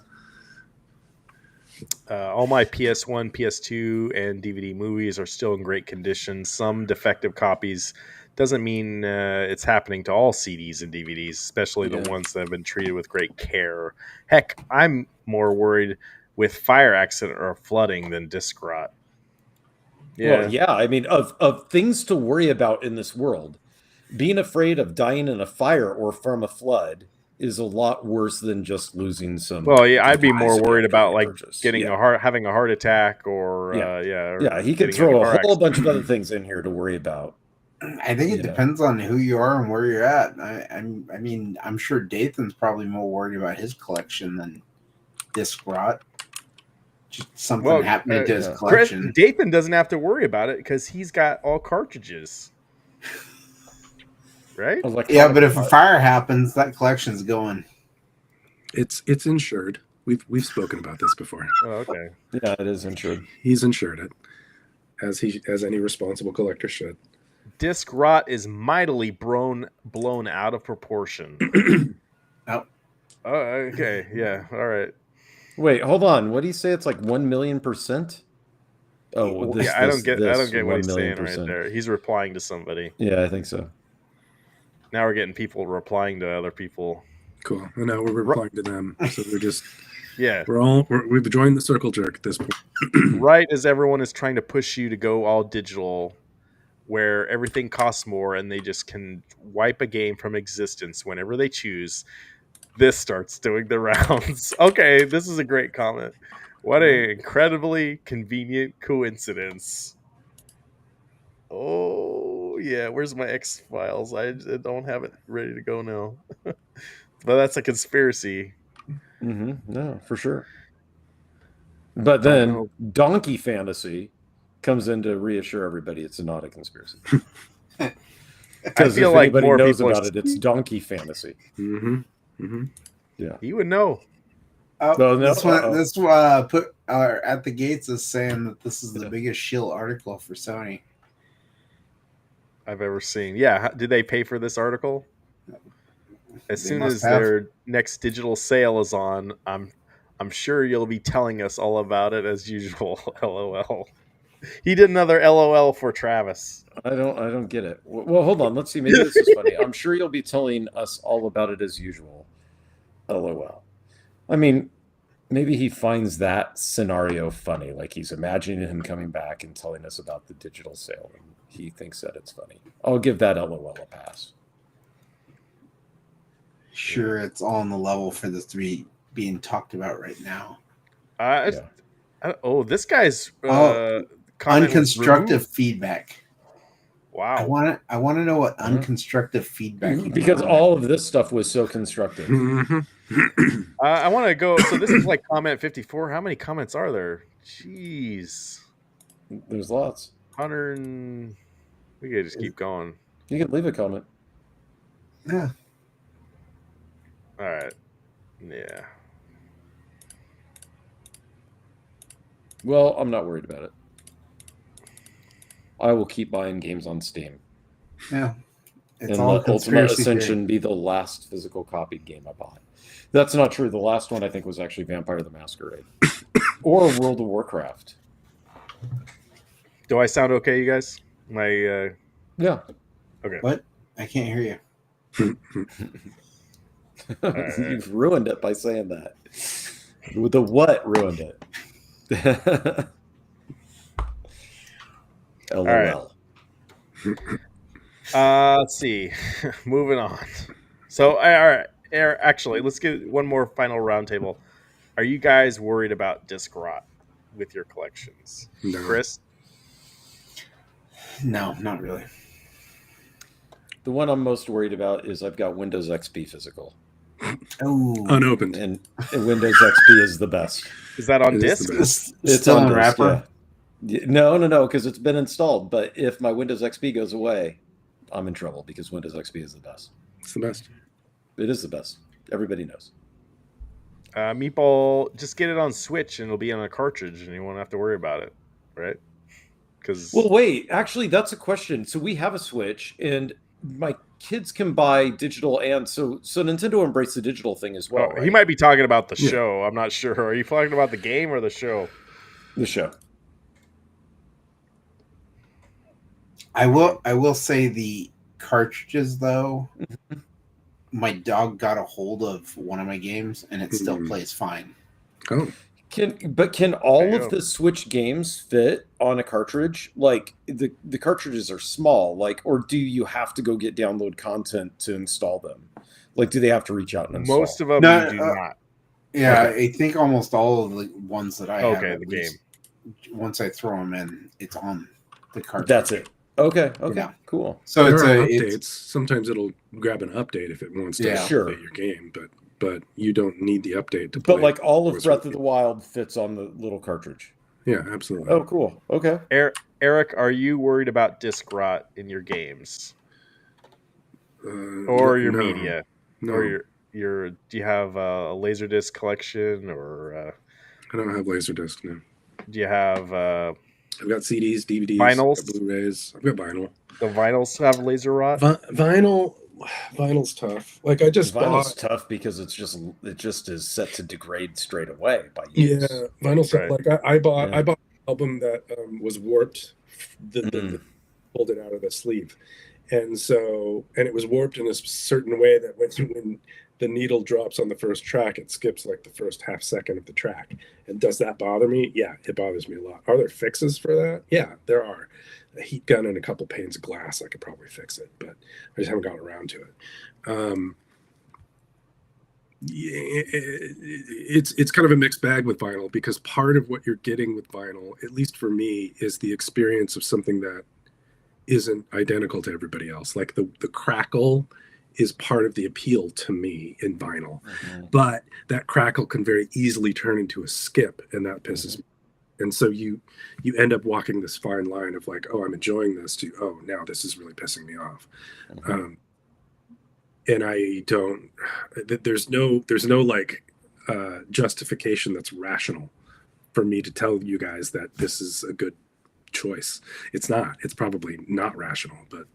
All my PS1, PS2, and DVD movies are still in great condition. Some defective copies doesn't mean it's happening to all CDs and DVDs, especially the ones that have been treated with great care. Heck, I'm more worried with fire accident or flooding than disc rot. Well, yeah. I mean, of things to worry about in this world, being afraid of dying in a fire or from a flood is a lot worse than just losing some. Well, yeah, I'd be more worried about like getting yeah. having a heart attack or Yeah, he could throw a whole bunch of other things in here to worry about. I think it depends on who you are and where you're at. I mean, I'm sure Dathan's probably more worried about his collection than disc rot. Just something happening to his collection. Dathan doesn't have to worry about it because he's got all cartridges. Right? Yeah, but if a fire happens, that collection's going. It's insured. We've spoken about this before. Oh, okay. Yeah, it is insured. He's insured it, as any responsible collector should. Disc rot is mightily blown out of proportion. Oh. Oh, okay. Yeah. All right. Wait, hold on. What do you say? It's like 1,000,000%? Oh, yeah. I don't get what he's saying right there. He's replying to somebody. Yeah, I think so. Now we're getting people replying to other people. Cool. And now we're replying to them. So we're just we've joined the circle jerk at this point. Right as everyone is trying to push you to go all digital, where everything costs more and they just can wipe a game from existence whenever they choose, this starts doing the rounds. Okay, this is a great comment. What an incredibly convenient coincidence. Oh, yeah. Where's my X files? I don't have it ready to go now. But that's a conspiracy. Mm-hmm. No, for sure. But then Donkey Fantasy comes in to reassure everybody it's not a conspiracy. Because if like anybody knows about it, it's Donkey Fantasy. Mm-hmm. Mm-hmm. Yeah. You would know. Oh, this put at the gates is saying that this is the biggest shill article for Sony I've ever seen. Yeah, did they pay for this article? As soon as their next digital sale is on, I'm sure you'll be telling us all about it as usual. LOL. He did another LOL for Travis. I don't get it. Well, hold on. Let's see. Maybe this is funny. I'm sure you'll be telling us all about it as usual. LOL. I mean, maybe he finds that scenario funny. Like he's imagining him coming back and telling us about the digital sale. And he thinks that it's funny. I'll give that LOL a pass. Sure, it's all on the level for this to be being talked about right now. This guy's unconstructive feedback. Wow. I want to know what unconstructive feedback. Because all of this stuff was so constructive. I want to go. So this is like comment 54. How many comments are there? Jeez. There's lots. 100. We could just keep going. You can leave a comment. Yeah. All right. Yeah. Well, I'm not worried about it. I will keep buying games on Steam. Yeah. It's And all let Ultimate conspiracy theory. Ascension be the last physical copied game I bought. That's not true. The last one I think was actually Vampire the Masquerade. Or World of Warcraft. Do I sound okay, you guys? My Yeah. okay. What? I can't hear you. right. You've ruined it by saying that. The what ruined it? LOL. Right. Let's see. Moving on. So, all right. Actually, let's get one more final roundtable. Are you guys worried about disc rot with your collections? No. Chris? No, not really. The one I'm most worried about is I've got Windows XP physical. Oh, Unopened. And Windows XP is the best. Is that on It is disc? the best. it's still on in disc, wrapper. yeah. No, because it's been installed. But if my Windows XP goes away, I'm in trouble because Windows XP is the best. It's the best. It is the best. Everybody knows. Meatball, just get it on Switch and it'll be on a cartridge and you won't have to worry about it, right? Because Well, wait. Actually, that's a question. So we have a Switch, and my kids can buy digital, and so Nintendo embraced the digital thing as well. he right? might be talking about the Yeah. show. I'm not sure. Are you talking about the game or the show? The show. I will say the cartridges though. My dog got a hold of one of my games and it still plays fine. Oh, Can all There you of go. the Switch games fit on a cartridge? Like the cartridges are small, like, or do you have to go get download content to install them? Like, do they have to reach out and install? Most of them No, you do not. Yeah, Okay. I think almost all of the ones that I have. Okay, at the least, once I throw them in, it's on the cartridge. That's it. Okay. Yeah. Cool. So there it's are a updates. it's Sometimes it'll grab an update if it wants to Yeah. update Sure. your game, but you don't need the update to play. But like all of Wizard. Breath of the Wild fits on the little cartridge. Yeah, absolutely. Oh, cool. Okay. Eric, are you worried about disc rot in your games no, or your media No, or your? Do you have a Laserdisc collection or I don't have Laserdisc now. do you have I've got CDs, DVDs, Vinyls? I've got Blu-rays. I've got vinyl. the vinyls have laser rot? Vinyl's tough. Like I just Vinyl's bought. tough because it just is set to degrade straight away by Yeah, use. vinyl's tough. Right. Like I bought Yeah. an album that was warped. Mm. Pulled it out of the sleeve, and it was warped in a certain way that when the needle drops on the first track, it skips like the first half second of the track. And does that bother me? Yeah, it bothers me a lot. Are there fixes for that? Yeah, there are. A heat gun and a couple panes of glass, I could probably fix it, but I just haven't gotten around to it. It's kind of a mixed bag with vinyl because part of what you're getting with vinyl, at least for me, is the experience of something that isn't identical to everybody else. Like the crackle is part of the appeal to me in vinyl, but that crackle can very easily turn into a skip, and that pisses me. And so you end up walking this fine line of like, oh, I'm enjoying this, to oh, now this is really pissing me off. And I don't. There's no like justification that's rational for me to tell you guys that this is a good choice. It's not. It's probably not rational, but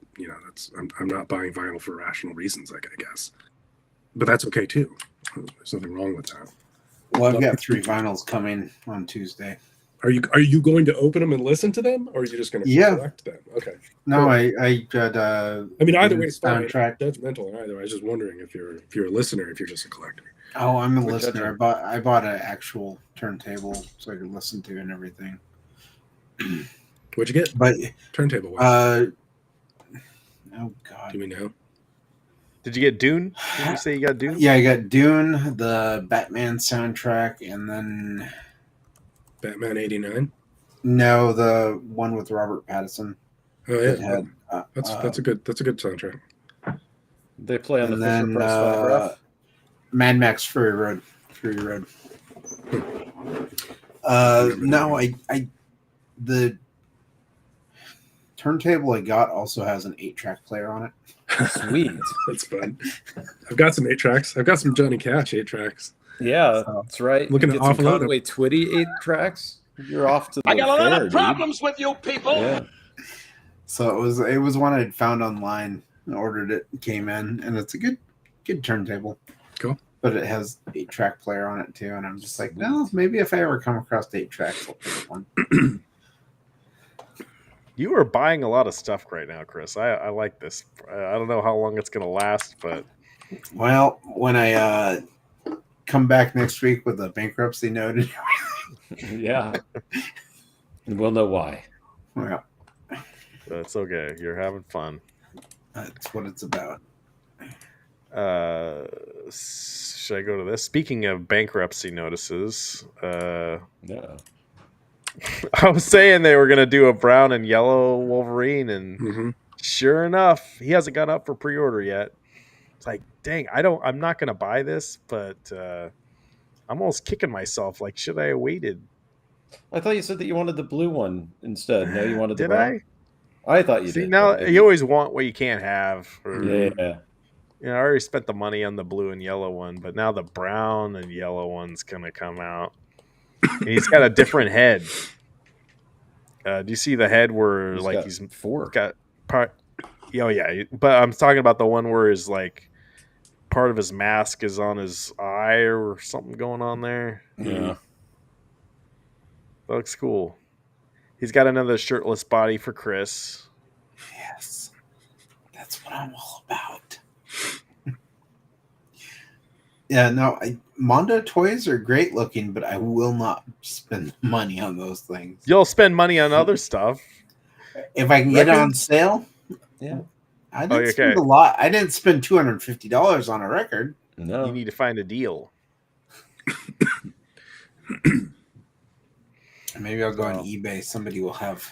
that's I'm not buying vinyl for rational reasons, I guess. But that's okay too. There's nothing wrong with that. well, I've got 3 vinyls coming on Tuesday. Are you going to open them and listen to them, or are you just going to collect them? Okay. No, Cool. I got. I mean, either way, it's fine. soundtrack. Judgmental either. I was just wondering if you're a listener, if you're just a collector. Oh, I'm a Good listener. judgment. I bought an actual turntable so I could listen to and everything. What'd you get? But Turntable. What? oh god. Do we know? Did you get Dune? Did you say you got Dune? Yeah, I got Dune, the Batman soundtrack, and then Batman '89. no, the one with Robert Pattinson. Oh that yeah, had, that's a good soundtrack. They play on the and Fisher then Price photograph. Mad Max Fury Road. No, I the turntable I got also has an 8-track player on it. Sweet. That's fun. I've got some 8-tracks. I've got some Johnny Cash 8-tracks. Yeah, So, that's right. looking Get to some offload 'em. Conway Twitty 8-tracks. You're off to the I got a lot fair, of problems with you people. dude. Yeah. So it was one I'd found online. I ordered it, came in, and it's a good turntable. Cool. But it has 8-track player on it too, and I'm just like, well, maybe if I ever come across 8 tracks, I'll pick one. You are buying a lot of stuff right now, Chris. I like this. I don't know how long it's going to last, but Well, when I come back next week with a bankruptcy note, Yeah. And we'll know why. well, it's okay. You're having fun. that's what it's about. Should I go to this? Speaking of bankruptcy notices, Yeah. I was saying they were going to do a brown and yellow Wolverine, and Mm-hmm. sure enough, he hasn't gone up for pre-order yet. It's like, dang, I'm not going to buy this, but I'm almost kicking myself. Like, should I have waited? I thought you said that you wanted the blue one instead. No, you wanted the Did brown? I thought you See, did. now but maybe- you always want what you can't have. Or, Yeah. You know, I already spent the money on the blue and yellow one, but now the brown and yellow one's going to come out. And he's got a different head. Do you see the head where he's four. got part? Oh yeah, but I'm talking about the one where his like part of his mask is on his eye or something going on there. Yeah. That looks cool. He's got another shirtless body for Chris. Yes, that's what I'm all about. Yeah, no, Mondo toys are great looking, but I will not spend money on those things. You'll spend money on other stuff. If I can get it on sale, Yeah. I didn't okay. spend a lot. I didn't spend $250 on a record. No. You need to find a deal. Maybe I'll go on eBay. Somebody will have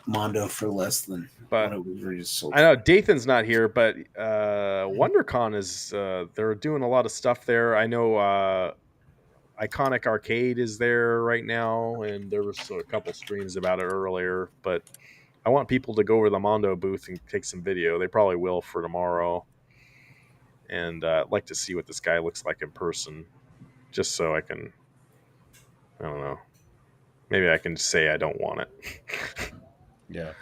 Mondo for less than But what we were just sold. I know Dathan's not here, but WonderCon is they're doing a lot of stuff there. I know Iconic Arcade is there right now, and there was a couple streams about it earlier. But I want people to go over to the Mondo booth and take some video. They probably will for tomorrow. And I'd like to see what this guy looks like in person, just so I can, I don't know, maybe I can say I don't want it. Yeah.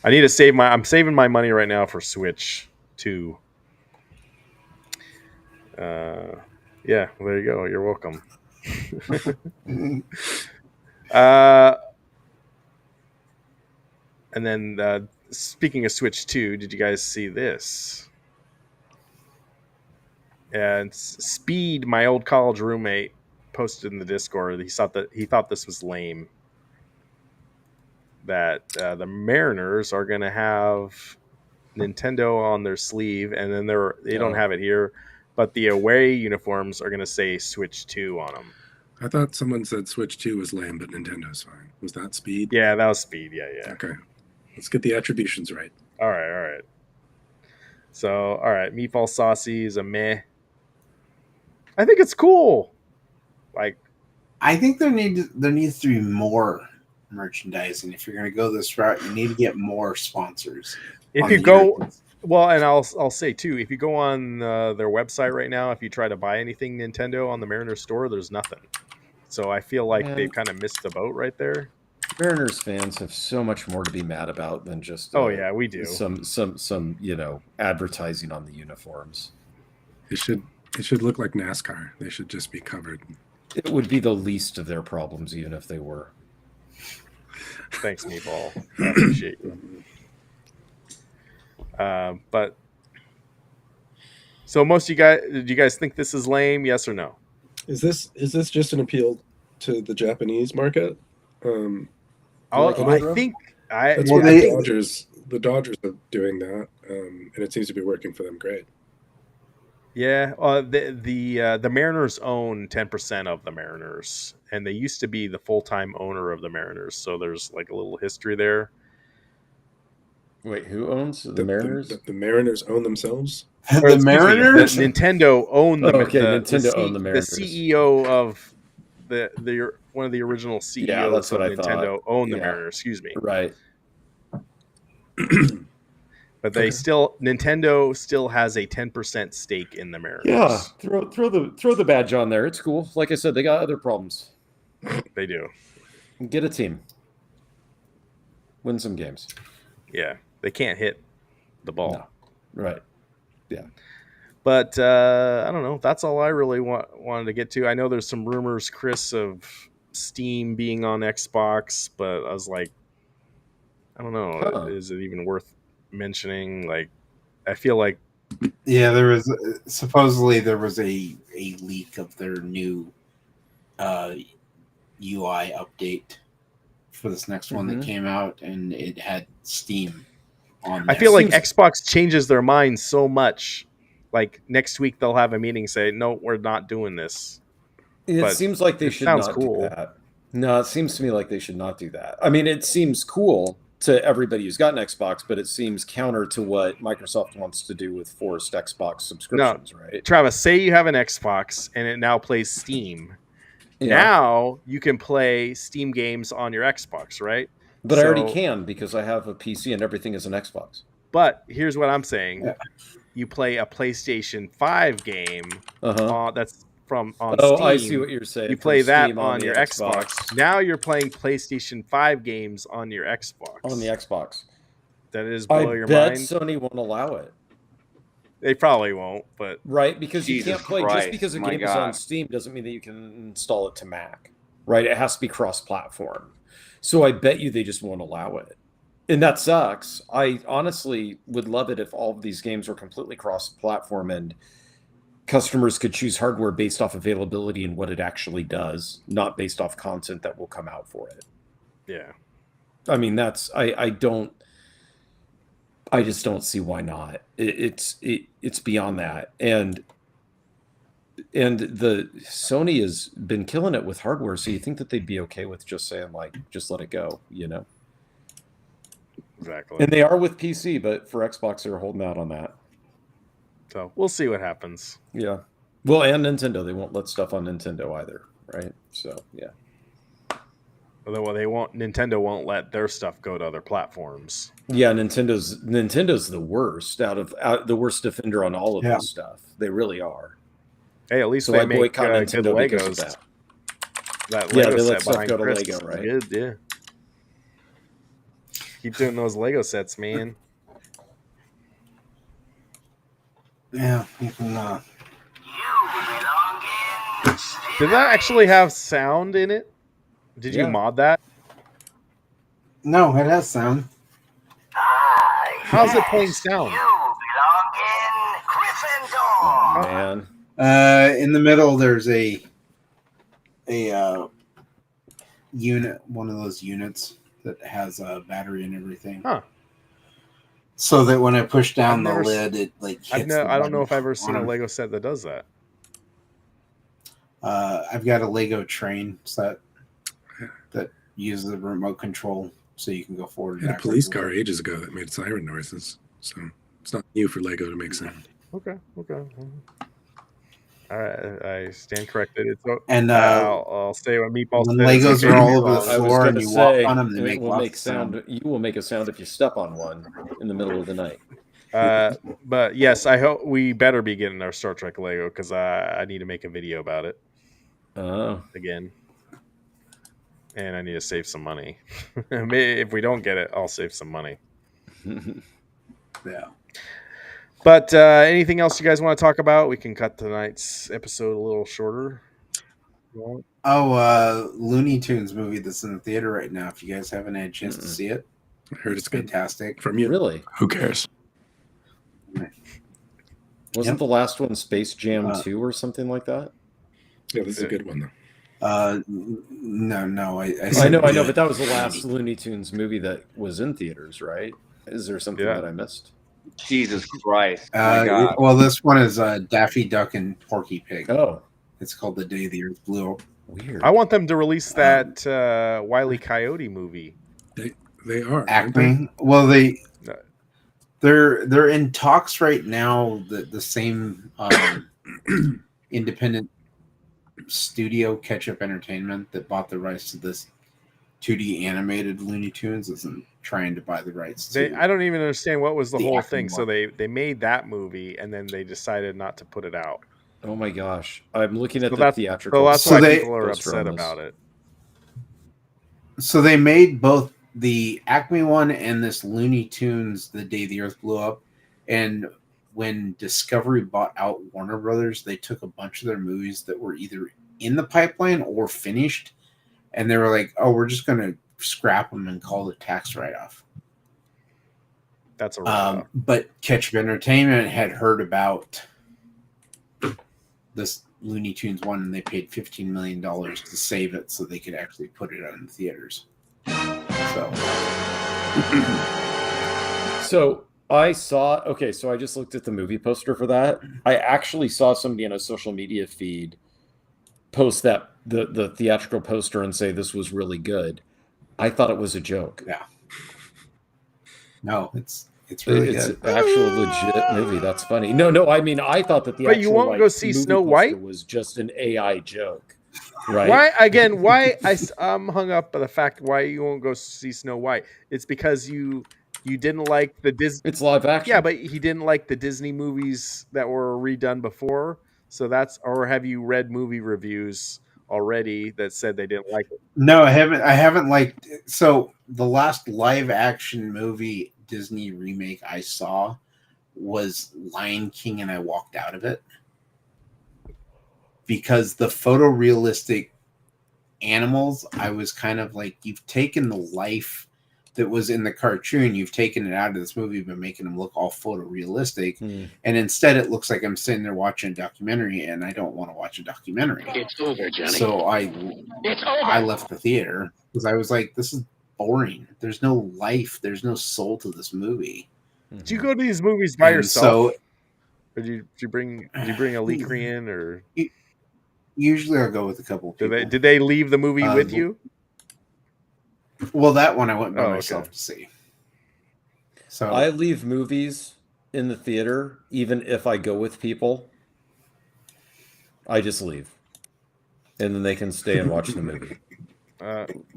I need to I'm saving my money right now for Switch 2. Yeah, there you go. You're welcome. And then speaking of Switch 2, did you guys see this? And Speed, my old college roommate, posted in the Discord. He thought this was lame. That the Mariners are going to have Nintendo on their sleeve, and then they don't have it here, but the away uniforms are going to say Switch 2 on them. I thought someone said Switch 2 was lame, but Nintendo's fine. Was that Speed? Yeah, that was Speed. Yeah. Okay. Let's get the attributions right. All right. So, all right, Meatball Saucy is a meh. I think it's cool. Like, I think there needs to be more merchandising. If you're going to go this route, you need to get more sponsors. if you go, well, and I'll say too, if you go on their website right now, if you try to buy anything Nintendo on the Mariners store, there's nothing. So I feel like they've kind of missed the boat right there. Mariners fans have so much more to be mad about than just oh yeah, we do some advertising on the uniforms. It should look like NASCAR. They should just be covered. It would be the least of their problems, even if they were. Thanks, Meatball. I appreciate you. But so most of you guys, do you guys think this is lame? Yes or no? Is this just an appeal to the Japanese market? I think that's well, what I the think, Dodgers. The Dodgers are doing that, and it seems to be working for them great. yeah. The Mariners own 10% of the Mariners, and they used to be the full-time owner of the Mariners. So there's like a little history there. Wait, who owns the Mariners? The Mariners own themselves. The Mariners? Nintendo owned the Nintendo owned the Mariners. The CEO of the one of the original CEOs that's what of I Nintendo thought. owned the Mariners. Excuse me. Right. But they Okay. Nintendo still has a 10% stake in the Mariners. Yeah, throw the badge on there. It's cool. Like I said, they got other problems. They do. Get a team. Win some games. Yeah, they can't hit the ball. No. Right. Yeah. But I don't know. That's all I really wanted to get to. I know there's some rumors, Chris, of Steam being on Xbox, but I was like, I don't know. Huh. Is it even worth mentioning? Like, I feel like Yeah, there was supposedly there was a leak of their new UI update for this next one that came out, and it had Steam on there. I feel like Seems- Xbox changes their mind so much. Like next week they'll have a meeting say, "No, we're not doing this." It But seems like they it should sounds not cool. do that. No, it seems to me like they should not do that. I mean, it seems cool to everybody who's got an Xbox, but it seems counter to what Microsoft wants to do with forced Xbox subscriptions, right? Travis, say you have an Xbox and it now plays Steam. Yeah. Now you can play Steam games on your Xbox, right? But I already So- can because I have a PC and everything is an Xbox. But here's what I'm saying: Yeah. you play a PlayStation 5 game Uh-huh. that's on Oh, Steam. I see what you're saying. You From play that Steam on the your Xbox. Now you're playing PlayStation 5 games on your Xbox. On the Xbox. That is blow I your bet mind. Sony won't allow it. They probably won't, but Right? Because Jesus you can't play Christ, just because a my game is on God. Steam doesn't mean that you can install it to Mac. Right? It has to be cross-platform. So I bet you they just won't allow it. And that sucks. I honestly would love it if all of these games were completely cross-platform and customers could choose hardware based off availability and what it actually does, not based off content that will come out for it. yeah. I mean, that's I just don't see why not. It's beyond that, and the Sony has been killing it with hardware. So you think that they'd be okay with just saying like, just let it go, you know? Exactly. And they are with PC, but for Xbox, they're holding out on that. So we'll see what happens. Yeah. Well, and Nintendo, they won't let stuff on Nintendo either, right? So yeah. Although they won't. Nintendo won't let their stuff go to other platforms. Yeah, Nintendo's the worst the worst defender on all of Yeah. this stuff. They really are. Hey, at least So they I make boycott good Nintendo because of Legos. that. That Yeah, Lego they let set stuff behind go to Chris Lego, is right? Good, yeah. Keep doing those Lego sets, man. Yeah, you can. Did that actually have sound in it? Did you Yeah. mod that? No, it has sound. How's it playing sound? Oh, man. In the middle, there's a unit, one of those units that has a battery and everything. Huh. So that when I push down I've the never lid, it like hits the I don't know button if I've ever seen on a 'em. Lego set that does that. I've got a Lego train set that uses the remote control, so you can go forward. I and had a police backwards. car ages ago that made siren noises, so it's not new for Lego to make sound. Okay. I stand corrected. It's And I'll say what Meatball when said. It's Legos okay. are all over the I was floor going and to you say, walk on them, they it make will lots make of sound. You will make a sound if you step on one in the middle of the night. But yes, I hope we better be getting our Star Trek Lego because I need to make a video about it Oh, again, and I need to save some money. If we don't get it, I'll save some money. Yeah. But anything else you guys want to talk about? We can cut tonight's episode a little shorter. Oh, Looney Tunes movie that's in the theater right now. If you guys haven't had a chance to see it, I heard it's good fantastic. from you. really? Who cares? Wasn't Yep. the last one Space Jam 2 or something like that? Yeah, this is a good one though. No, I I know, good. but that was the last Looney Tunes movie that was in theaters, right? Is there something Yeah. that I missed? Jesus Christ. My God. Well, this one is Daffy Duck and Porky Pig. Oh, It's called The Day the Earth Blew Up. weird. I want them to release that Wile E. Coyote movie. They are aren't they? Acme. Well, No. they're in talks right now. The same independent studio, Ketchup Entertainment, that bought the rights to this 2D animated Looney Tunes, is trying to buy the rights to. I don't even understand what was the the whole Acme thing. So one. they made that movie and then they decided not to put it out. Oh my gosh. I'm looking at So the that's theatrical. that's So why they- people are poster on upset this. about it. So they made both the Acme one and this Looney Tunes The Day the Earth Blew Up. And when Discovery bought out Warner Brothers, they took a bunch of their movies that were either in the pipeline or finished. And they were like, oh, we're just going to scrap them and call it tax write-off. That's a write-off. But Ketchup Entertainment had heard about this Looney Tunes one, and they paid $15 million to save it so they could actually put it out in the theaters. So I saw, okay, so I just looked at the movie poster for that. I actually saw somebody in a social media feed post that the theatrical poster and say this was really good. I thought it was a joke. Yeah. No, it's really It's good. an actual legit movie. That's funny. No, I mean, I thought that the But actual you won't go see movie Snow poster White? was just an AI joke, right? Why I'm hung up by the fact why you won't go see Snow White. It's because you didn't like the Disney. It's live action. Yeah, but he didn't like the Disney movies that were redone before. So that's, or have you read movie reviews already that said they didn't like it? No, I haven't liked. So the last live action movie Disney remake I saw was Lion King, and I walked out of it because the photorealistic animals, I was kind of like, you've taken the life that was in the cartoon, you've taken it out of this movie by making them look all photorealistic, and instead it looks like I'm sitting there watching a documentary, and I don't want to watch a documentary. It's over, Johnny. So It's over. I left the theater because I was like, this is boring. There's no life. There's no soul to this movie. Did you go to these movies by And yourself? so Or did you bring a Leakrian, or usually I'll go with a couple of people. did they leave the movie with you? Well, that one I went by Oh, myself okay. to see. So I leave movies in the theater even if I go with people. I just leave, and then they can stay and watch the movie.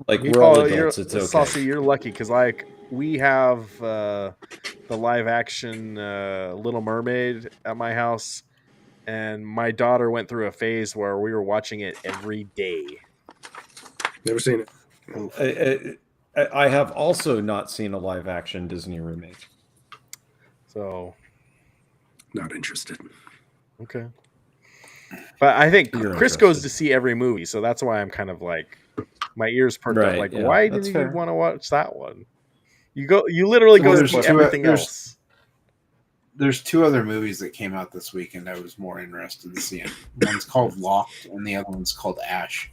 Like, we're all adults, it's okay. Saucy, you're lucky because like we have the live action Little Mermaid at my house, and my daughter went through a phase where we were watching it every day. Never seen it. I have also not seen a live action Disney remake. So Not interested. okay, but I think You're Chris goes interested. to see every movie, so that's why I'm kind of like my ears perked up. Right, Like, yeah, why that's didn't you fair. want to watch that one? You literally go Well, see there's everything there's- else. there's two other movies that came out this week, and I was more interested in seeing. One's called Locked, and the other one's called Ash.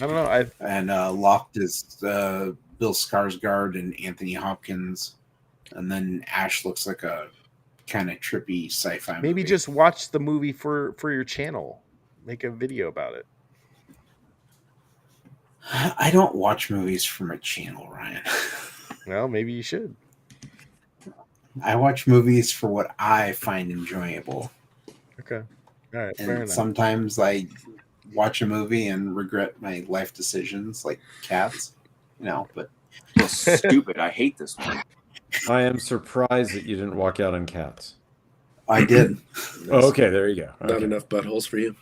I don't know. And Locked is Bill Skarsgård and Anthony Hopkins, and then Ash looks like a kind of trippy sci-fi Maybe movie. just watch the movie for your channel. Make a video about it. I don't watch movies from a channel, Ryan. Well, maybe you should. I watch movies for what I find enjoyable. Okay. All right. And Fair enough. sometimes I watch a movie and regret my life decisions, like Cats, but Stupid. I hate this one. I am surprised that you didn't walk out on Cats. I did. Oh, okay, there you go. Not Okay. enough buttholes for you.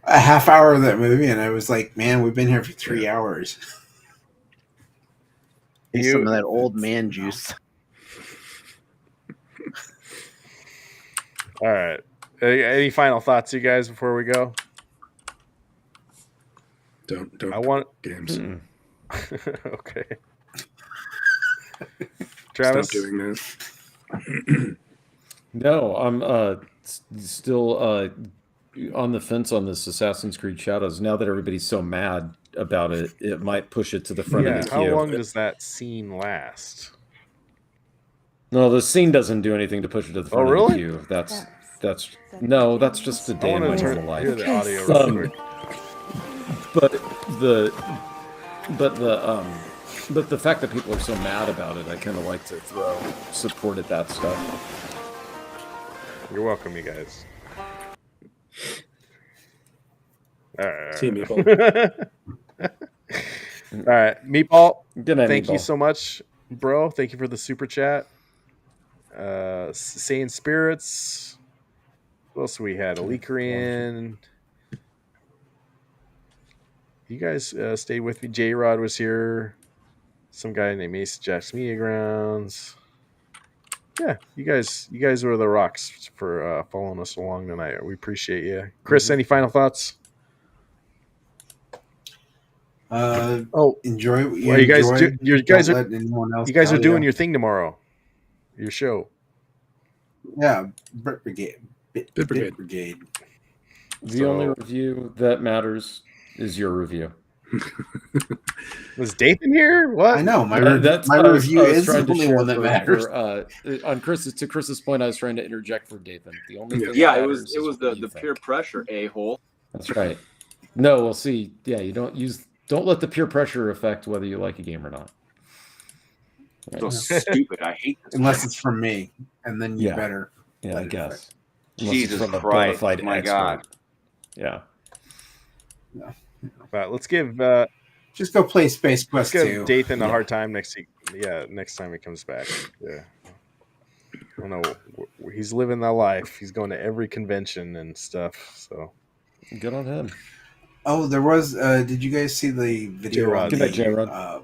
A half hour of that movie, and I was like, man, we've been here for 3 hours. Need some of that old man juice. All right. Any final thoughts, you guys, before we go? Don't I want. games. Okay. Travis, Stop doing this. No, I'm still on the fence on this Assassin's Creed Shadows. Now that everybody's so mad about it, it might push it to the front yeah. of the How queue. long does that scene last? No, the scene doesn't do anything to push it to the front of really? the queue. That's that's just a I day in want my to normal hear life. the audio real quick. But the fact that people are so mad about it, I kind of like to throw support at that stuff. You're welcome, you guys. All right. See you, Meeple. All right, Meatball. Good night, Thank you Meatball. so much, bro. Thank you for the super chat. Sane Spirits. What else we had? Alikarian. You guys stayed with me. J Rod was here. Some guy named Ace Jack's Media Grounds. Yeah, you guys were the rocks for following us along tonight. We appreciate you. Chris, any final thoughts? Enjoy what you well, you guys enjoy. do. You Don't guys are let anyone else you guys are tell doing you. your thing tomorrow. Your show. Yeah, Brit Brigade. Bit Brigade. Brigade. The only review that matters is your review. Was Dathan here? What? I know my That's my I was review is trying the to only share one that for, matters. on Chris's point, I was trying to interject for Dathan. The only thing Yeah, that it matters was is the what you think. peer pressure, a-hole. That's right. No, we'll see. Yeah, you don't let the peer pressure affect whether you like a game or not. So stupid. I hate this. Unless it's from me, and then you Yeah. better. Yeah, let I it guess. affect. Unless it's Jesus from a Christ, bona fide my expert. God. Yeah. Let's give Just go play Space Quest 2. Dathan a Yeah. hard time next week. Yeah, next time he comes back. Yeah. I don't know. He's living that life. He's going to every convention and stuff. So Good on him. Oh, there was. Did you guys see the video J-Rod. on Good night, J-Rod.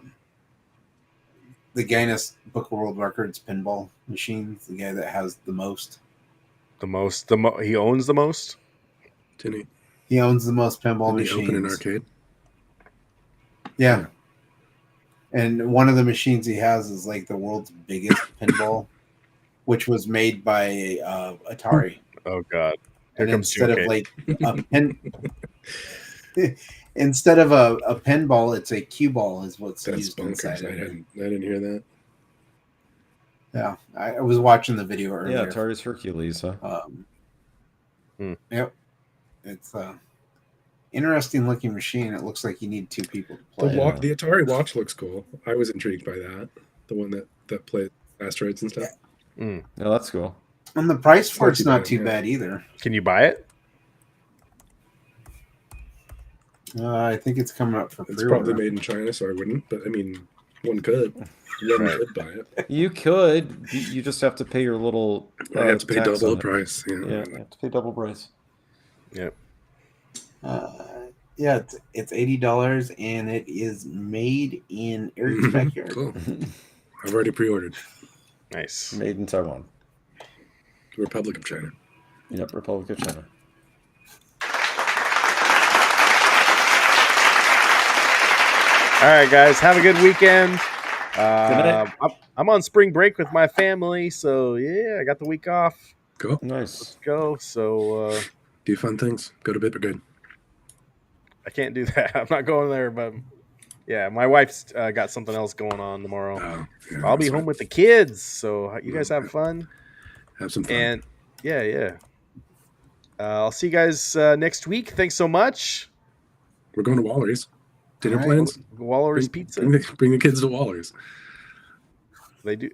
the Guinness Book of World Records pinball machines? The guy that has the most. he owns the most. Didn't He owns the most pinball he machines. open an arcade? Yeah. And one of the machines he has is like the world's biggest pinball, which was made by Atari. Oh God! Here And comes instead of Joe like a pin, instead of a pinball, it's a cue ball is what's That's used inside bonkers. of it. I didn't hear that. Yeah, I was watching the video earlier. Yeah, Atari's Hercules, huh? Yep, it's interesting looking machine. It looks like you need two people to play. The Atari watch looks cool. I was intrigued by that. The one that plays asteroids and stuff. Yeah, that's cool. And the price for it's not bad, too yeah. bad either. Can you buy it? I think it's coming up for It's pre-order. probably made in China, so I wouldn't. But I mean, one could. One could buy it. You could. You just have to pay your little. I have to pay tax double on the it. price. Yeah. Yeah, you have to pay double price. Yep. Yeah, it's $80 and it is made in Eric's backyard. Cool. I've already pre-ordered. Nice. Made in Taiwan. Republic of China. Yep, Republic of China. All right, guys. Have a good weekend. night. I'm on spring break with my family, so yeah, I got the week off. Cool. Nice. Go. So Do fun things. Go to Brigade. I can't do that. I'm not going there, but yeah, my wife's got something else going on tomorrow. Oh, yeah, I'll be that's home right. with the kids, so you guys have fun. Have some fun. And yeah. I'll see you guys next week. Thanks so much. We're going to Waller's. Dinner All right. plans? Waller's Pizza. Bring the kids to Waller's. They do.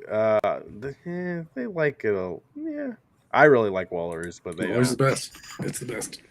They like it. Yeah, I really like Waller's, but they Waller's is the best. It's the best.